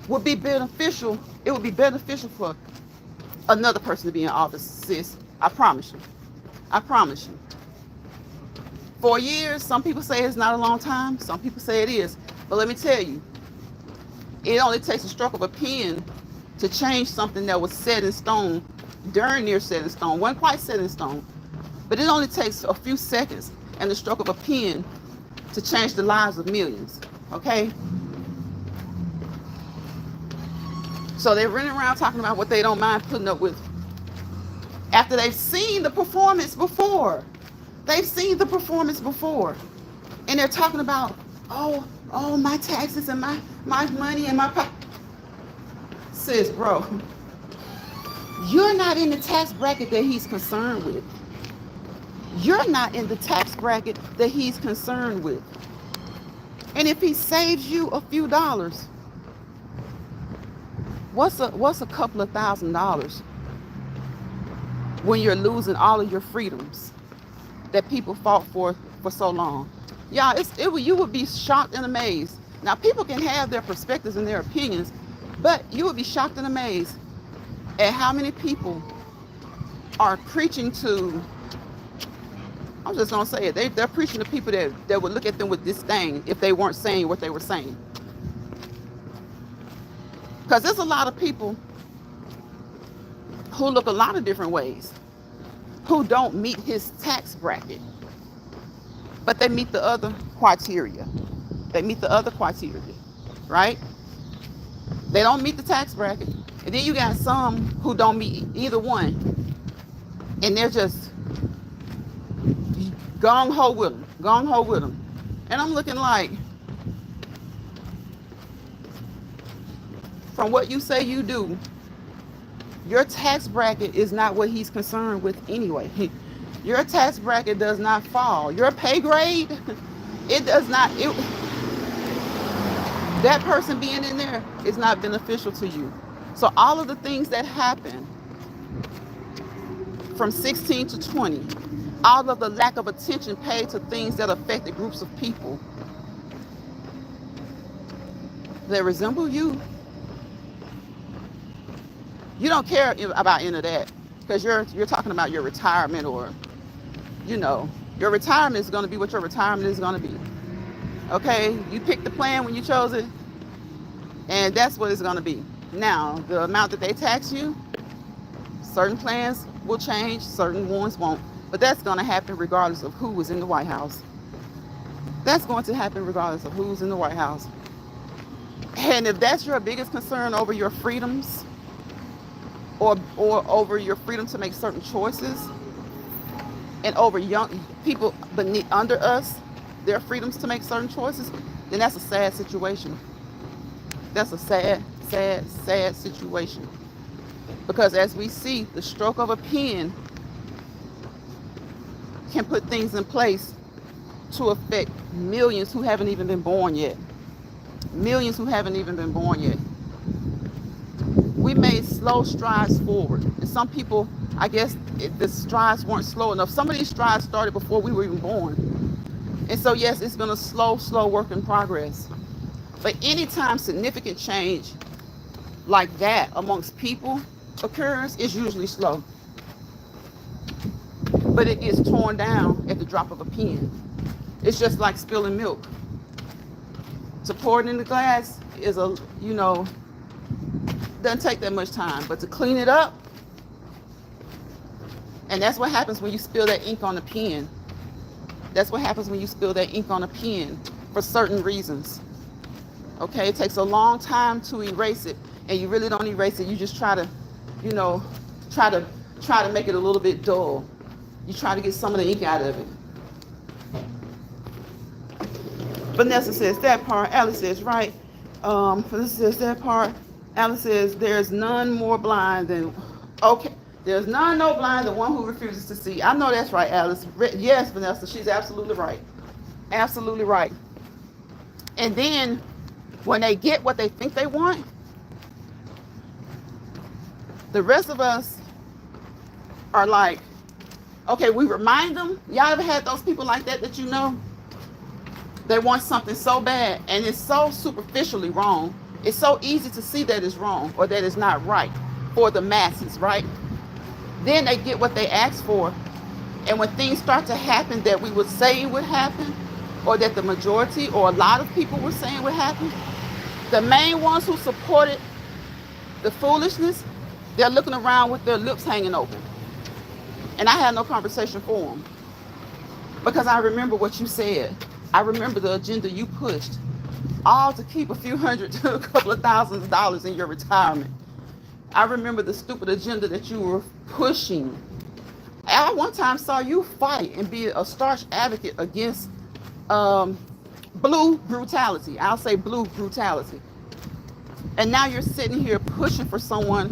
would be beneficial. It would be beneficial for another person to be in office, sis. I promise you. I promise you. 4 years, some people say it's not a long time. Some people say it is. But let me tell you, it only takes a stroke of a pen to change something that was set in stone, darn near set in stone, wasn't quite set in stone. But it only takes a few seconds and the stroke of a pen to change the lives of millions, okay? So they're running around talking about what they don't mind putting up with after they've seen the performance before. They've seen the performance before. And they're talking about, oh, my taxes and my money and my sis, bro, you're not in the tax bracket that he's concerned with. You're not in the tax bracket that he's concerned with. And if he saves you a few dollars, what's a couple of $1,000s when you're losing all of your freedoms that people fought for so long? Y'all, you would be shocked and amazed. Now, people can have their perspectives and their opinions, but you would be shocked and amazed at how many people are preaching to, I'm just going to say it, they're preaching to people that would look at them with disdain if they weren't saying what they were saying. Because there's a lot of people who look a lot of different ways, who don't meet his tax bracket, but they meet the other criteria. They meet the other criteria, right? They don't meet the tax bracket. And then you got some who don't meet either one. And they're just gung-ho with them, gung-ho with them. And I'm looking like, from what you say you do, your tax bracket is not what he's concerned with anyway. Your tax bracket does not fall. Your pay grade, it does not, that person being in there is not beneficial to you. So all of the things that happen from 16 to 20, all of the lack of attention paid to things that affected groups of people that resemble you, you don't care about any of that, because you're talking about your retirement, or your retirement is going to be what your retirement is going to be. Okay, you picked the plan when you chose it, and that's what it's going to be. Now, the amount that they tax you, certain plans will change, certain ones won't, but that's going to happen regardless of who was in the White House. That's going to happen regardless of who's in the White House. And if that's your biggest concern over your freedoms, or over your freedom to make certain choices, and over young people beneath under us, their freedoms to make certain choices, then that's a sad situation. That's a sad, sad, sad situation. Because as we see, the stroke of a pen can put things in place to affect millions who haven't even been born yet. Millions who haven't even been born yet. We made slow strides forward. And some people, I guess, the strides weren't slow enough. Some of these strides started before we were even born. And so, yes, it's been a slow work in progress. But anytime significant change like that amongst people occurs, it's usually slow. But it gets torn down at the drop of a pen. It's just like spilling milk. To pour it in the glass is doesn't take that much time, but to clean it up, and that's what happens when you spill that ink on the pen. That's what happens when you spill that ink on a pen for certain reasons. Okay, it takes a long time to erase it, and you really don't erase it. You just try to make it a little bit dull. You try to get some of the ink out of it. Vanessa says that part. Alice says right. Vanessa says that part. Alice says, there's none more blind than, okay, there's none no blind than one who refuses to see. I know that's right, Alice. Yes, Vanessa, she's absolutely right. Absolutely right. And then when they get what they think they want, the rest of us are like, okay, we remind them. Y'all ever had those people like that you know? They want something so bad, and it's so superficially wrong. It's so easy to see that it's wrong or that it's not right for the masses, right? Then they get what they asked for. And when things start to happen that we would say would happen, or that the majority or a lot of people were saying would happen, the main ones who supported the foolishness, they're looking around with their lips hanging open. And I had no conversation for them. Because I remember what you said. I remember the agenda you pushed. All to keep a few hundred to a couple of $1,000s in your retirement. I remember the stupid agenda that you were pushing. I one time saw you fight and be a staunch advocate against blue brutality. I'll say blue brutality. And now you're sitting here pushing for someone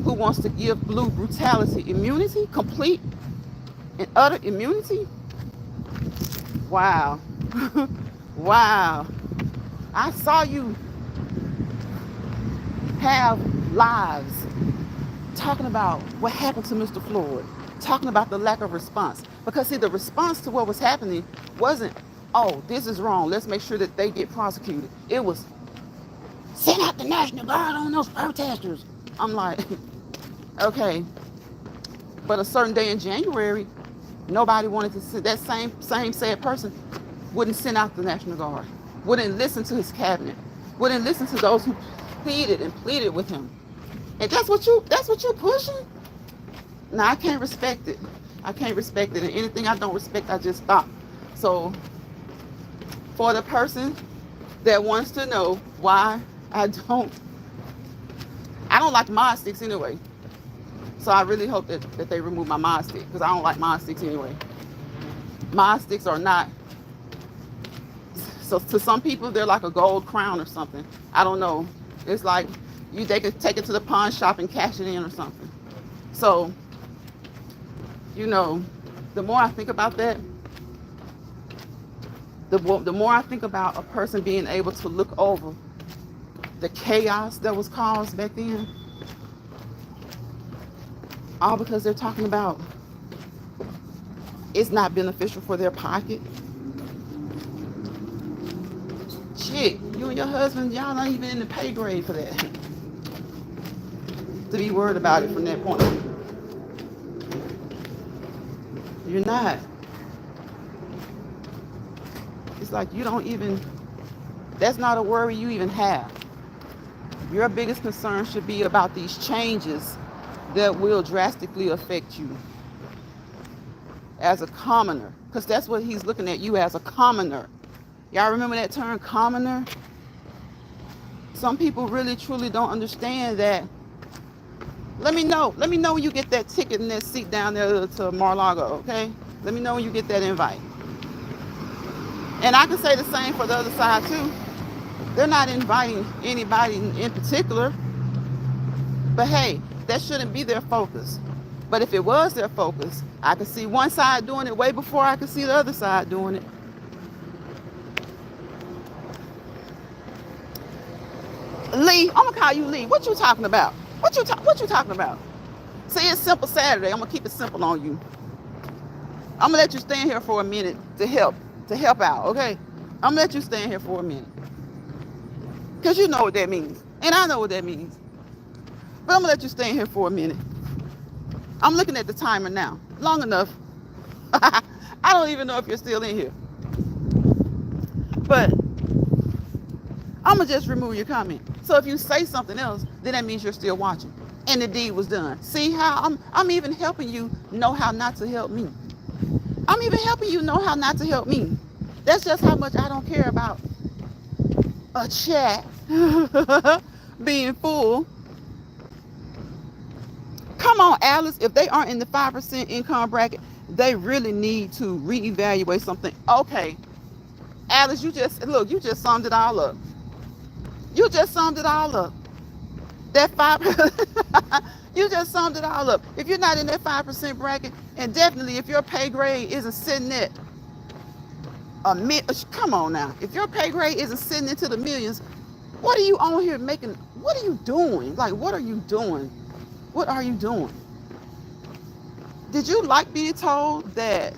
who wants to give blue brutality immunity, complete and utter immunity. Wow. Wow. I saw you have lives talking about what happened to Mr. Floyd, talking about the lack of response. Because see, the response to what was happening wasn't oh, this is wrong. Let's make sure that they get prosecuted. It was send out the National Guard on those protesters. I'm like, okay. But a certain day in January, nobody wanted to send, that same said person wouldn't send out the National Guard, wouldn't listen to his cabinet, wouldn't listen to those who pleaded with him. And that's what you pushing? No, I can't respect it. I can't respect it. And anything I don't respect, I just stop. So for the person that wants to know why I don't like mod sticks anyway. So I really hope that they remove my mod stick, because I don't like mod sticks anyway. Mod sticks are not, so to some people they're like a gold crown or something. I don't know. It's like they could take it to the pawn shop and cash it in or something. So, you know, the more I think about that, the more I think about a person being able to look over the chaos that was caused back then, all because they're talking about it's not beneficial for their pocket. Shit, you and your husband, y'all not even in the pay grade for that. To be worried about it from that point. You're not. It's like you don't even, that's not a worry you even have. Your biggest concern should be about these changes that will drastically affect you as a commoner, because that's what he's looking at you as, a commoner. Y'all remember that term, commoner? Some people really truly don't understand that. Let me know when you get that ticket and that seat down there to Mar-a-Lago, okay? Let me know when you get that invite. And I can say the same for the other side too. They're not inviting anybody in particular, but hey, that shouldn't be their focus. But if it was their focus, I could see one side doing it way before I could see the other side doing it. Lee, I'm gonna call you Lee. What you talking about? What you talking about? See, it's Simple Saturday. I'm gonna keep it simple on you. I'm gonna let you stand here for a minute to help out, okay? I'm gonna let you stand here for a minute, because you know what that means, and I know what that means. But I'm gonna let you stand here for a minute. I'm looking at the timer now. Long enough. I don't even know if you're still in here. But I'm gonna just remove your comment. So if you say something else, then that means you're still watching. And the deed was done. See how I'm even helping you know how not to help me. I'm even helping you know how not to help me. That's just how much I don't care about a chat being full. Come on, Alice, if they aren't in the 5% income bracket, they really need to reevaluate something. Okay, Alice, you just summed it all up. You just summed it all up. That 5%, you just summed it all up. If you're not in that 5% bracket, and definitely if your pay grade isn't sitting at come on now. If your pay grade isn't sitting into the millions, what are you on here making? What are you doing? Like, what are you doing? What are you doing? Did you like being told that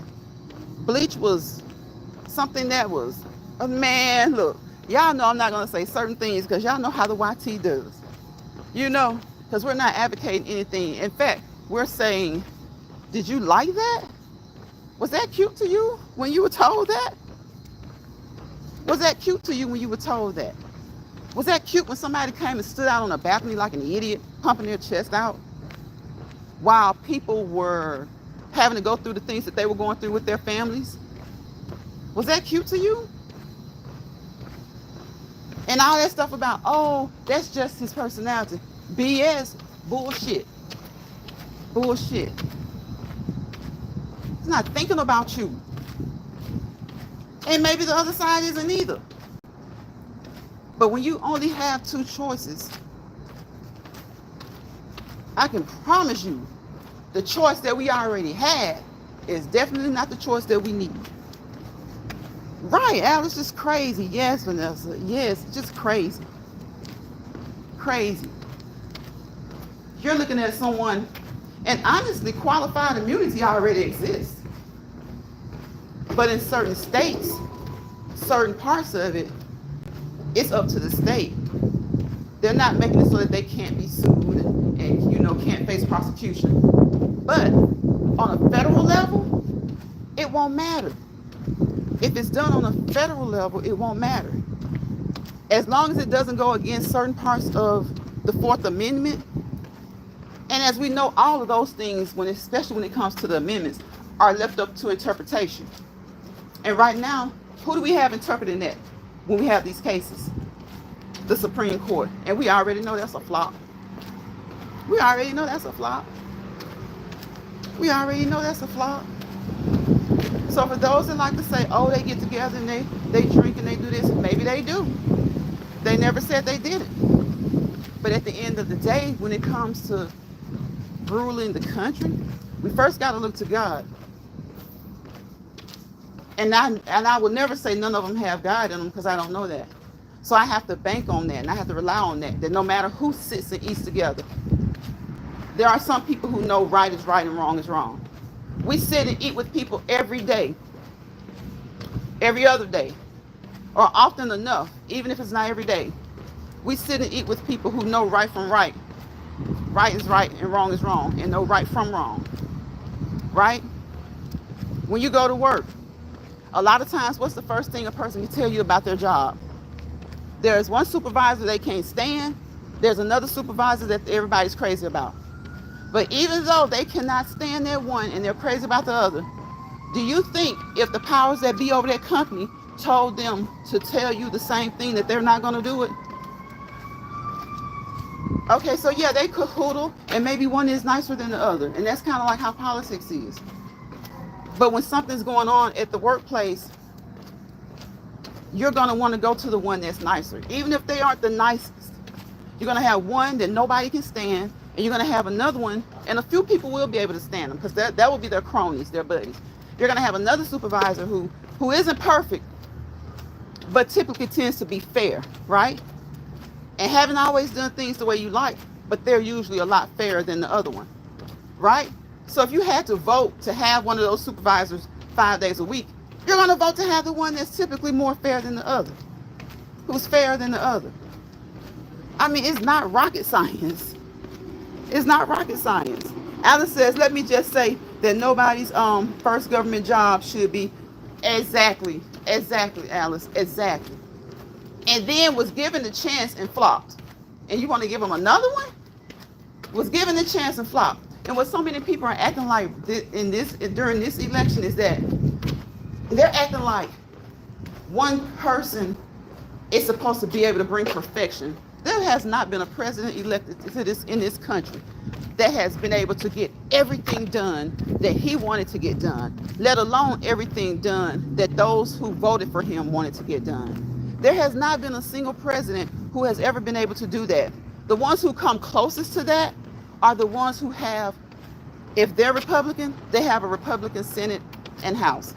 bleach was something that was, man, look, y'all know I'm not going to say certain things because y'all know how the YT does. You know, because we're not advocating anything. In fact, we're saying, did you like that? Was that cute to you when you were told that? Was that cute to you when you were told that? Was that cute when somebody came and stood out on a balcony like an idiot, pumping their chest out, while people were having to go through the things that they were going through with their families? Was that cute to you? And all that stuff about, oh, that's just his personality. BS, bullshit. Bullshit. He's not thinking about you. And maybe the other side isn't either. But when you only have two choices, I can promise you the choice that we already had is definitely not the choice that we need. Right, Alice, just crazy. Yes, Vanessa. Yes, just crazy. Crazy. You're looking at someone, and honestly, qualified immunity already exists. But in certain states, certain parts of it, it's up to the state. They're not making it so that they can't be sued and can't face prosecution. But on a federal level, it won't matter. If it's done on a federal level, it won't matter. As long as it doesn't go against certain parts of the Fourth Amendment. And as we know, all of those things, especially when it comes to the amendments, are left up to interpretation. And right now, who do we have interpreting that when we have these cases? The Supreme Court. And we already know that's a flop. We already know that's a flop. We already know that's a flop. So for those that like to say, oh, they get together and they drink and they do this, maybe they do. They never said they didn't. But at the end of the day, when it comes to ruling the country, we first got to look to God. And I will never say none of them have God in them, because I don't know that. So I have to bank on that, and I have to rely on that no matter who sits and eats together, there are some people who know right is right and wrong is wrong. We sit and eat with people every day, every other day, or often enough, even if it's not every day. We sit and eat with people who know right from right. Right is right and wrong is wrong, and know right from wrong. Right? When you go to work, a lot of times, what's the first thing a person can tell you about their job? There's one supervisor they can't stand. There's another supervisor that everybody's crazy about. But even though they cannot stand that one and they're crazy about the other, do you think if the powers that be over that company told them to tell you the same thing, that they're not going to do it? Okay, so yeah, they cahoodle, and maybe one is nicer than the other. And that's kind of like how politics is. But when something's going on at the workplace, you're going to want to go to the one that's nicer. Even if they aren't the nicest. You're going to have one that nobody can stand, and you're going to have another one, and a few people will be able to stand them, because that will be their cronies, their buddies. You're going to have another supervisor who isn't perfect, but typically tends to be fair, right? And haven't always done things the way you like, but they're usually a lot fairer than the other one, right? So if you had to vote to have one of those supervisors 5 days a week, you're going to vote to have the one that's typically more fair than the other, who's fairer than the other. I mean, it's not rocket science. It's not rocket science. Alice says, let me just say that nobody's first government job should be exactly, Alice, exactly. And then was given the chance and flopped. And you want to give them another one? Was given the chance and flopped. And what so many people are acting like during this election is that they're acting like one person is supposed to be able to bring perfection. There has not been a president elected in this country that has been able to get everything done that he wanted to get done, let alone everything done that those who voted for him wanted to get done. There has not been a single president who has ever been able to do that. The ones who come closest to that are the ones who have, if they're Republican, they have a Republican Senate and House.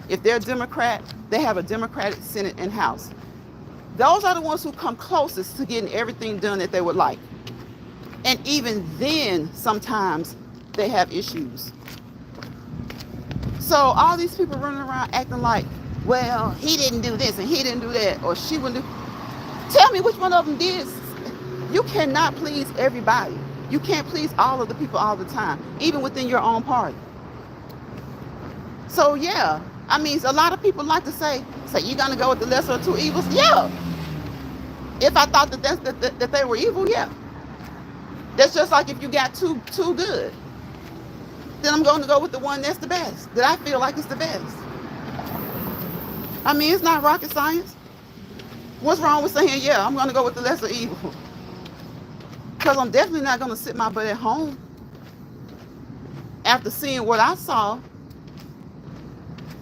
If they're Democrat, they have a Democratic Senate and House. Those are the ones who come closest to getting everything done that they would like. And even then, sometimes they have issues. So all these people running around acting like, well, he didn't do this and he didn't do that, or she wouldn't do. Tell me which one of them did. You cannot please everybody. You can't please all of the people all the time, even within your own party. So yeah, I mean, a lot of people like to say you're gonna go with the lesser of two evils. Yeah. If I thought that they were evil, yeah. That's just like if you got too good, then I'm going to go with the one that's the best, that I feel like is the best. I mean, it's not rocket science. What's wrong with saying, yeah, I'm going to go with the lesser evil? Because I'm definitely not going to sit my butt at home after seeing what I saw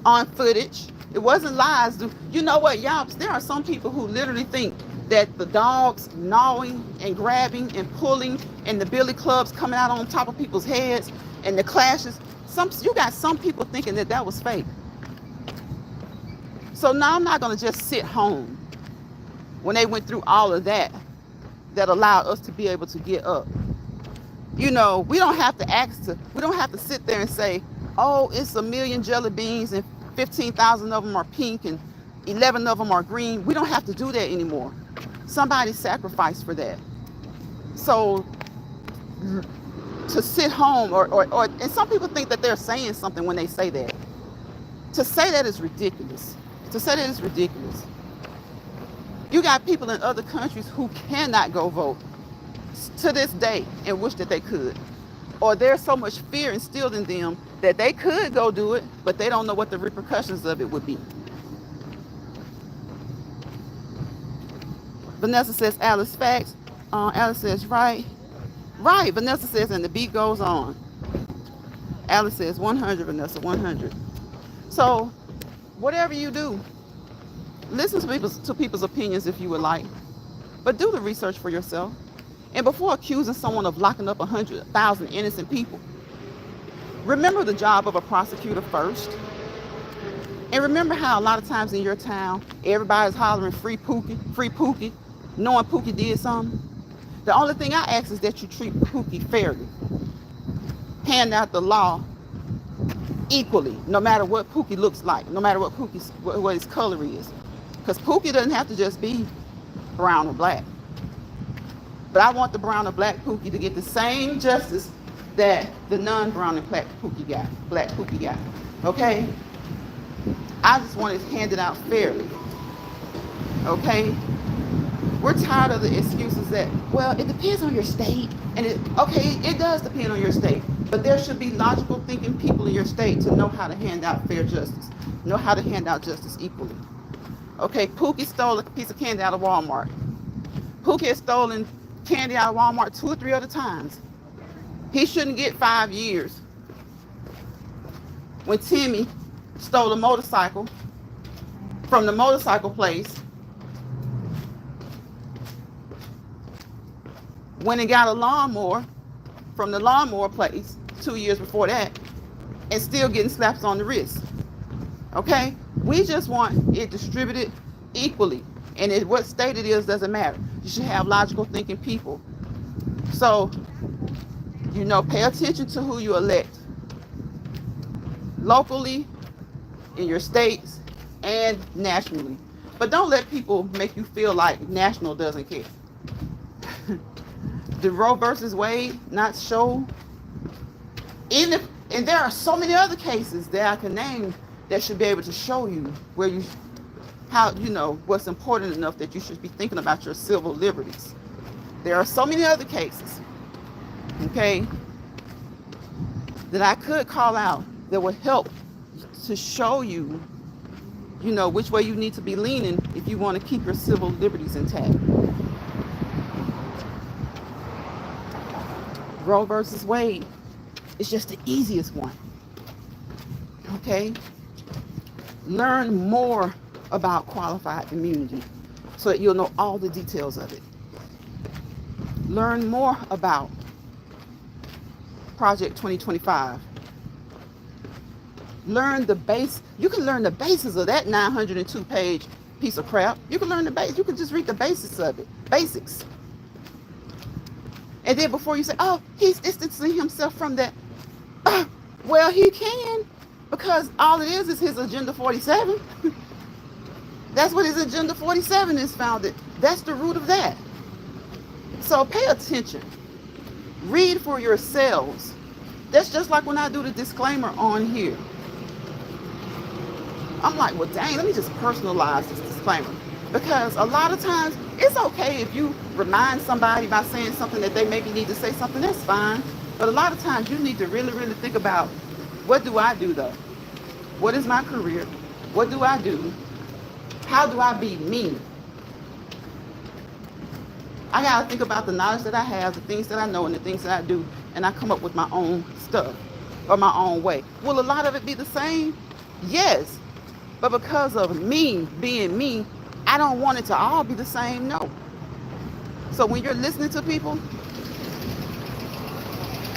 on footage. It wasn't lies. You know what, y'all? There are some people who literally think that the dogs gnawing and grabbing and pulling and the billy clubs coming out on top of people's heads and the clashes, you got some people thinking that was fake. So now I'm not going to just sit home when they went through all of that allowed us to be able to get up. You know, we don't have to sit there and say, oh, it's a million jelly beans and 15,000 of them are pink and 11 of them are green. We don't have to do that anymore. Somebody sacrificed for that. So to sit home or and some people think that they're saying something when they say that. To say that is ridiculous. To say that is ridiculous. You got people in other countries who cannot go vote to this day and wish that they could. Or there's so much fear instilled in them that they could go do it, but they don't know what the repercussions of it would be. Vanessa says, Alice, facts. Alice says, right. Right, Vanessa says, and the beat goes on. Alice says, 100, Vanessa, 100. So, whatever you do, listen to people's opinions if you would like, but do the research for yourself. And before accusing someone of locking up 100,000 innocent people, remember the job of a prosecutor first. And remember how a lot of times in your town, everybody's hollering free Pookie, knowing Pookie did something. The only thing I ask is that you treat Pookie fairly. Hand out the law equally, no matter what Pookie looks like, no matter what his color is. Because Pookie doesn't have to just be brown or black. But I want the brown or black Pookie to get the same justice that the non-brown and black Pookie got. Okay? I just want it handed out fairly. Okay? We're tired of the excuses that, well, it depends on your state. And it does depend on your state. But there should be logical thinking people in your state to know how to hand out fair justice, know how to hand out justice equally. Okay, Pookie stole a piece of candy out of Walmart. Pookie has stolen candy out of Walmart 2 or 3 other times. He shouldn't get 5 years. When Timmy stole a motorcycle from the motorcycle place, went and got a lawnmower from the lawnmower place 2 years before that, and still getting slaps on the wrist. Okay? We just want it distributed equally. And what state it is doesn't matter. You should have logical thinking people. So, pay attention to who you elect. Locally, in your states, and nationally. But don't let people make you feel like national doesn't care. The Roe versus Wade not show. And there are so many other cases that I can name that should be able to show you what's important enough that you should be thinking about your civil liberties. There are so many other cases, okay, that I could call out that would help to show you, which way you need to be leaning if you want to keep your civil liberties intact. Roe versus Wade is just the easiest one. Okay? Learn more about qualified immunity so that you'll know all the details of it. Learn more about Project 2025. Learn the base. You can learn the basis of that 902-page piece of crap. You can learn the base. You can just read the basics of it. Basics. And then before you say, oh, he's distancing himself from that. Well, he can, because all it is his Agenda 47. That's what his Agenda 47 is founded. That's the root of that. So pay attention. Read for yourselves. That's just like when I do the disclaimer on here. I'm like, well, dang, let me just personalize this disclaimer. Because a lot of times, it's okay if you remind somebody by saying something that they maybe need to say something, that's fine. But a lot of times you need to really, really think about, what do I do though? What is my career? What do I do? How do I be me? I gotta think about the knowledge that I have, the things that I know, and the things that I do, and I come up with my own stuff, or my own way. Will a lot of it be the same? Yes. But because of me being me, I don't want it to all be the same, no. So when you're listening to people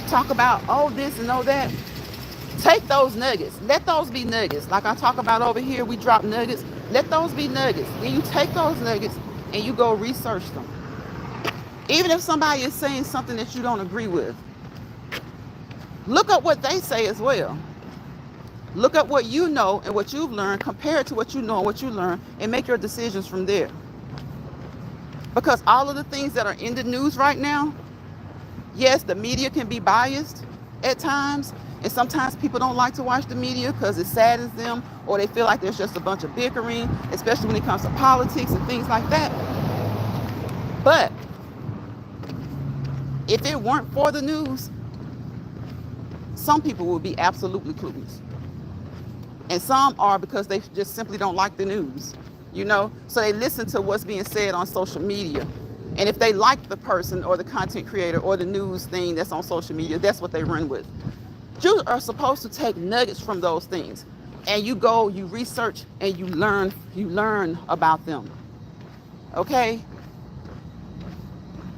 talk about, oh, this and oh, that, take those nuggets. Let those be nuggets. Like I talk about over here, we drop nuggets. Let those be nuggets. Then you take those nuggets and you go research them. Even if somebody is saying something that you don't agree with, look up what they say as well. Look up what you know and what you've learned, compare it to what you know and what you learn, and make your decisions from there. Because all of the things that are in the news right now, yes, the media can be biased at times, and sometimes people don't like to watch the media because it saddens them, or they feel like there's just a bunch of bickering, especially when it comes to politics and things like that. But if it weren't for the news, some people would be absolutely clueless. And some are because they just simply don't like the news, so they listen to what's being said on social media. And if they like the person or the content creator or the news thing that's on social media, that's what they run with. You are supposed to take nuggets from those things, and you go, you research, and you learn about them. Okay?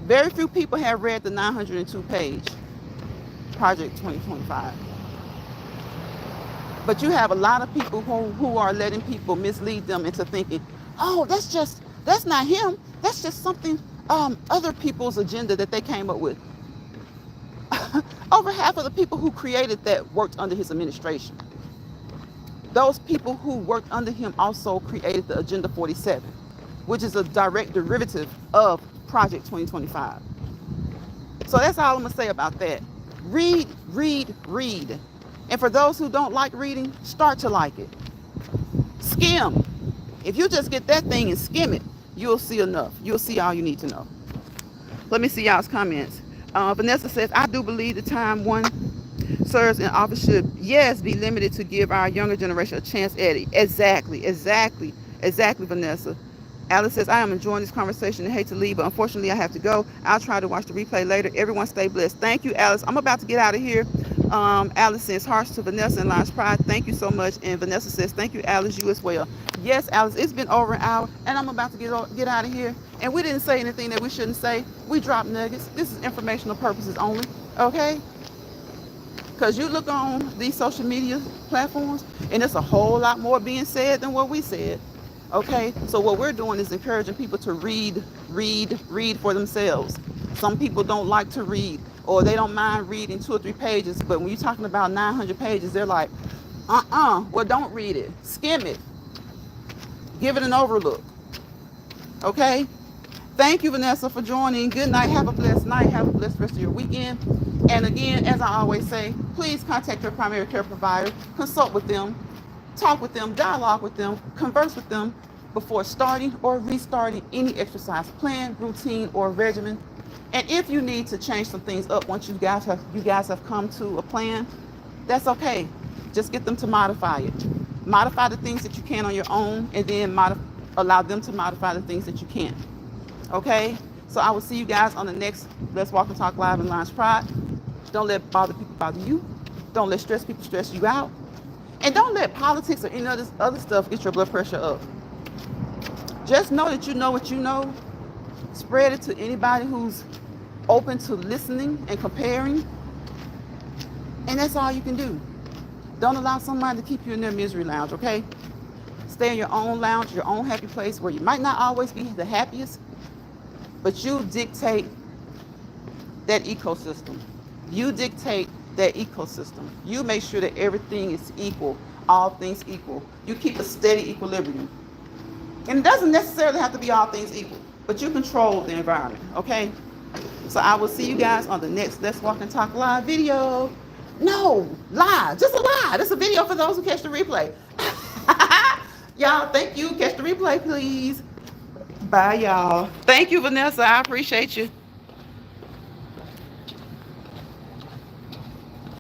Very few people have read the 902-page Project 2025. But you have a lot of people who are letting people mislead them into thinking, oh, that's not him. That's just something, other people's agenda that they came up with. Over half of the people who created that worked under his administration. Those people who worked under him also created the Agenda 47, which is a direct derivative of Project 2025. So that's all I'm going to say about that. Read, read, read. And for those who don't like reading, start to like it. Skim. If you just get that thing and skim it, you'll see enough. You'll see all you need to know. Let me see y'all's comments. Vanessa says, I do believe the time one serves in office should, yes, be limited to give our younger generation a chance at it. Exactly, Vanessa. Alice says, I am enjoying this conversation and hate to leave, but unfortunately I have to go. I'll try to watch the replay later. Everyone stay blessed. Thank you, Alice. I'm about to get out of here. Alice says, hearts to Vanessa and Lion's Pride. Thank you so much. And Vanessa says, thank you, Alice, you as well. Yes, Alice, it's been over an hour, and I'm about to get out of here. And we didn't say anything that we shouldn't say. We dropped nuggets. This is informational purposes only, okay? Because you look on these social media platforms, and there's a whole lot more being said than what we said. Okay, so what we're doing is encouraging people to read for themselves. Some people don't like to read, or they don't mind reading 2 or 3 pages, but when you're talking about 900 pages, they're like, well, don't read it. Skim it. Give it an overlook. Okay? Thank you, Vanessa, for joining. Good night. Have a blessed night. Have a blessed rest of your weekend. And again, as I always say, please contact your primary care provider. Consult with them. Talk with them, dialogue with them, converse with them before starting or restarting any exercise plan, routine, or regimen. And if you need to change some things up once you guys have come to a plan, that's okay. Just get them to modify it. Modify the things that you can on your own, and then allow them to modify the things that you can't. Okay? So I will see you guys on the next Let's Walk and Talk Live in Lion's Pride. Don't let bother people bother you. Don't let stress people stress you out. And don't let politics or any other stuff get your blood pressure up. Just know that you know what you know. Spread it to anybody who's open to listening and comparing. And that's all you can do. Don't allow somebody to keep you in their misery lounge, okay? Stay in your own lounge, your own happy place, where you might not always be the happiest, but you dictate that ecosystem. You dictate that ecosystem. You make sure that everything is equal, all things equal. You keep a steady equilibrium. And it doesn't necessarily have to be all things equal, but you control the environment, okay? So I will see you guys on the next Let's Walk and Talk Live video. No, live, just a live. It's a video for those who catch the replay. Y'all, thank you. Catch the replay, please. Bye, y'all. Thank you, Vanessa. I appreciate you.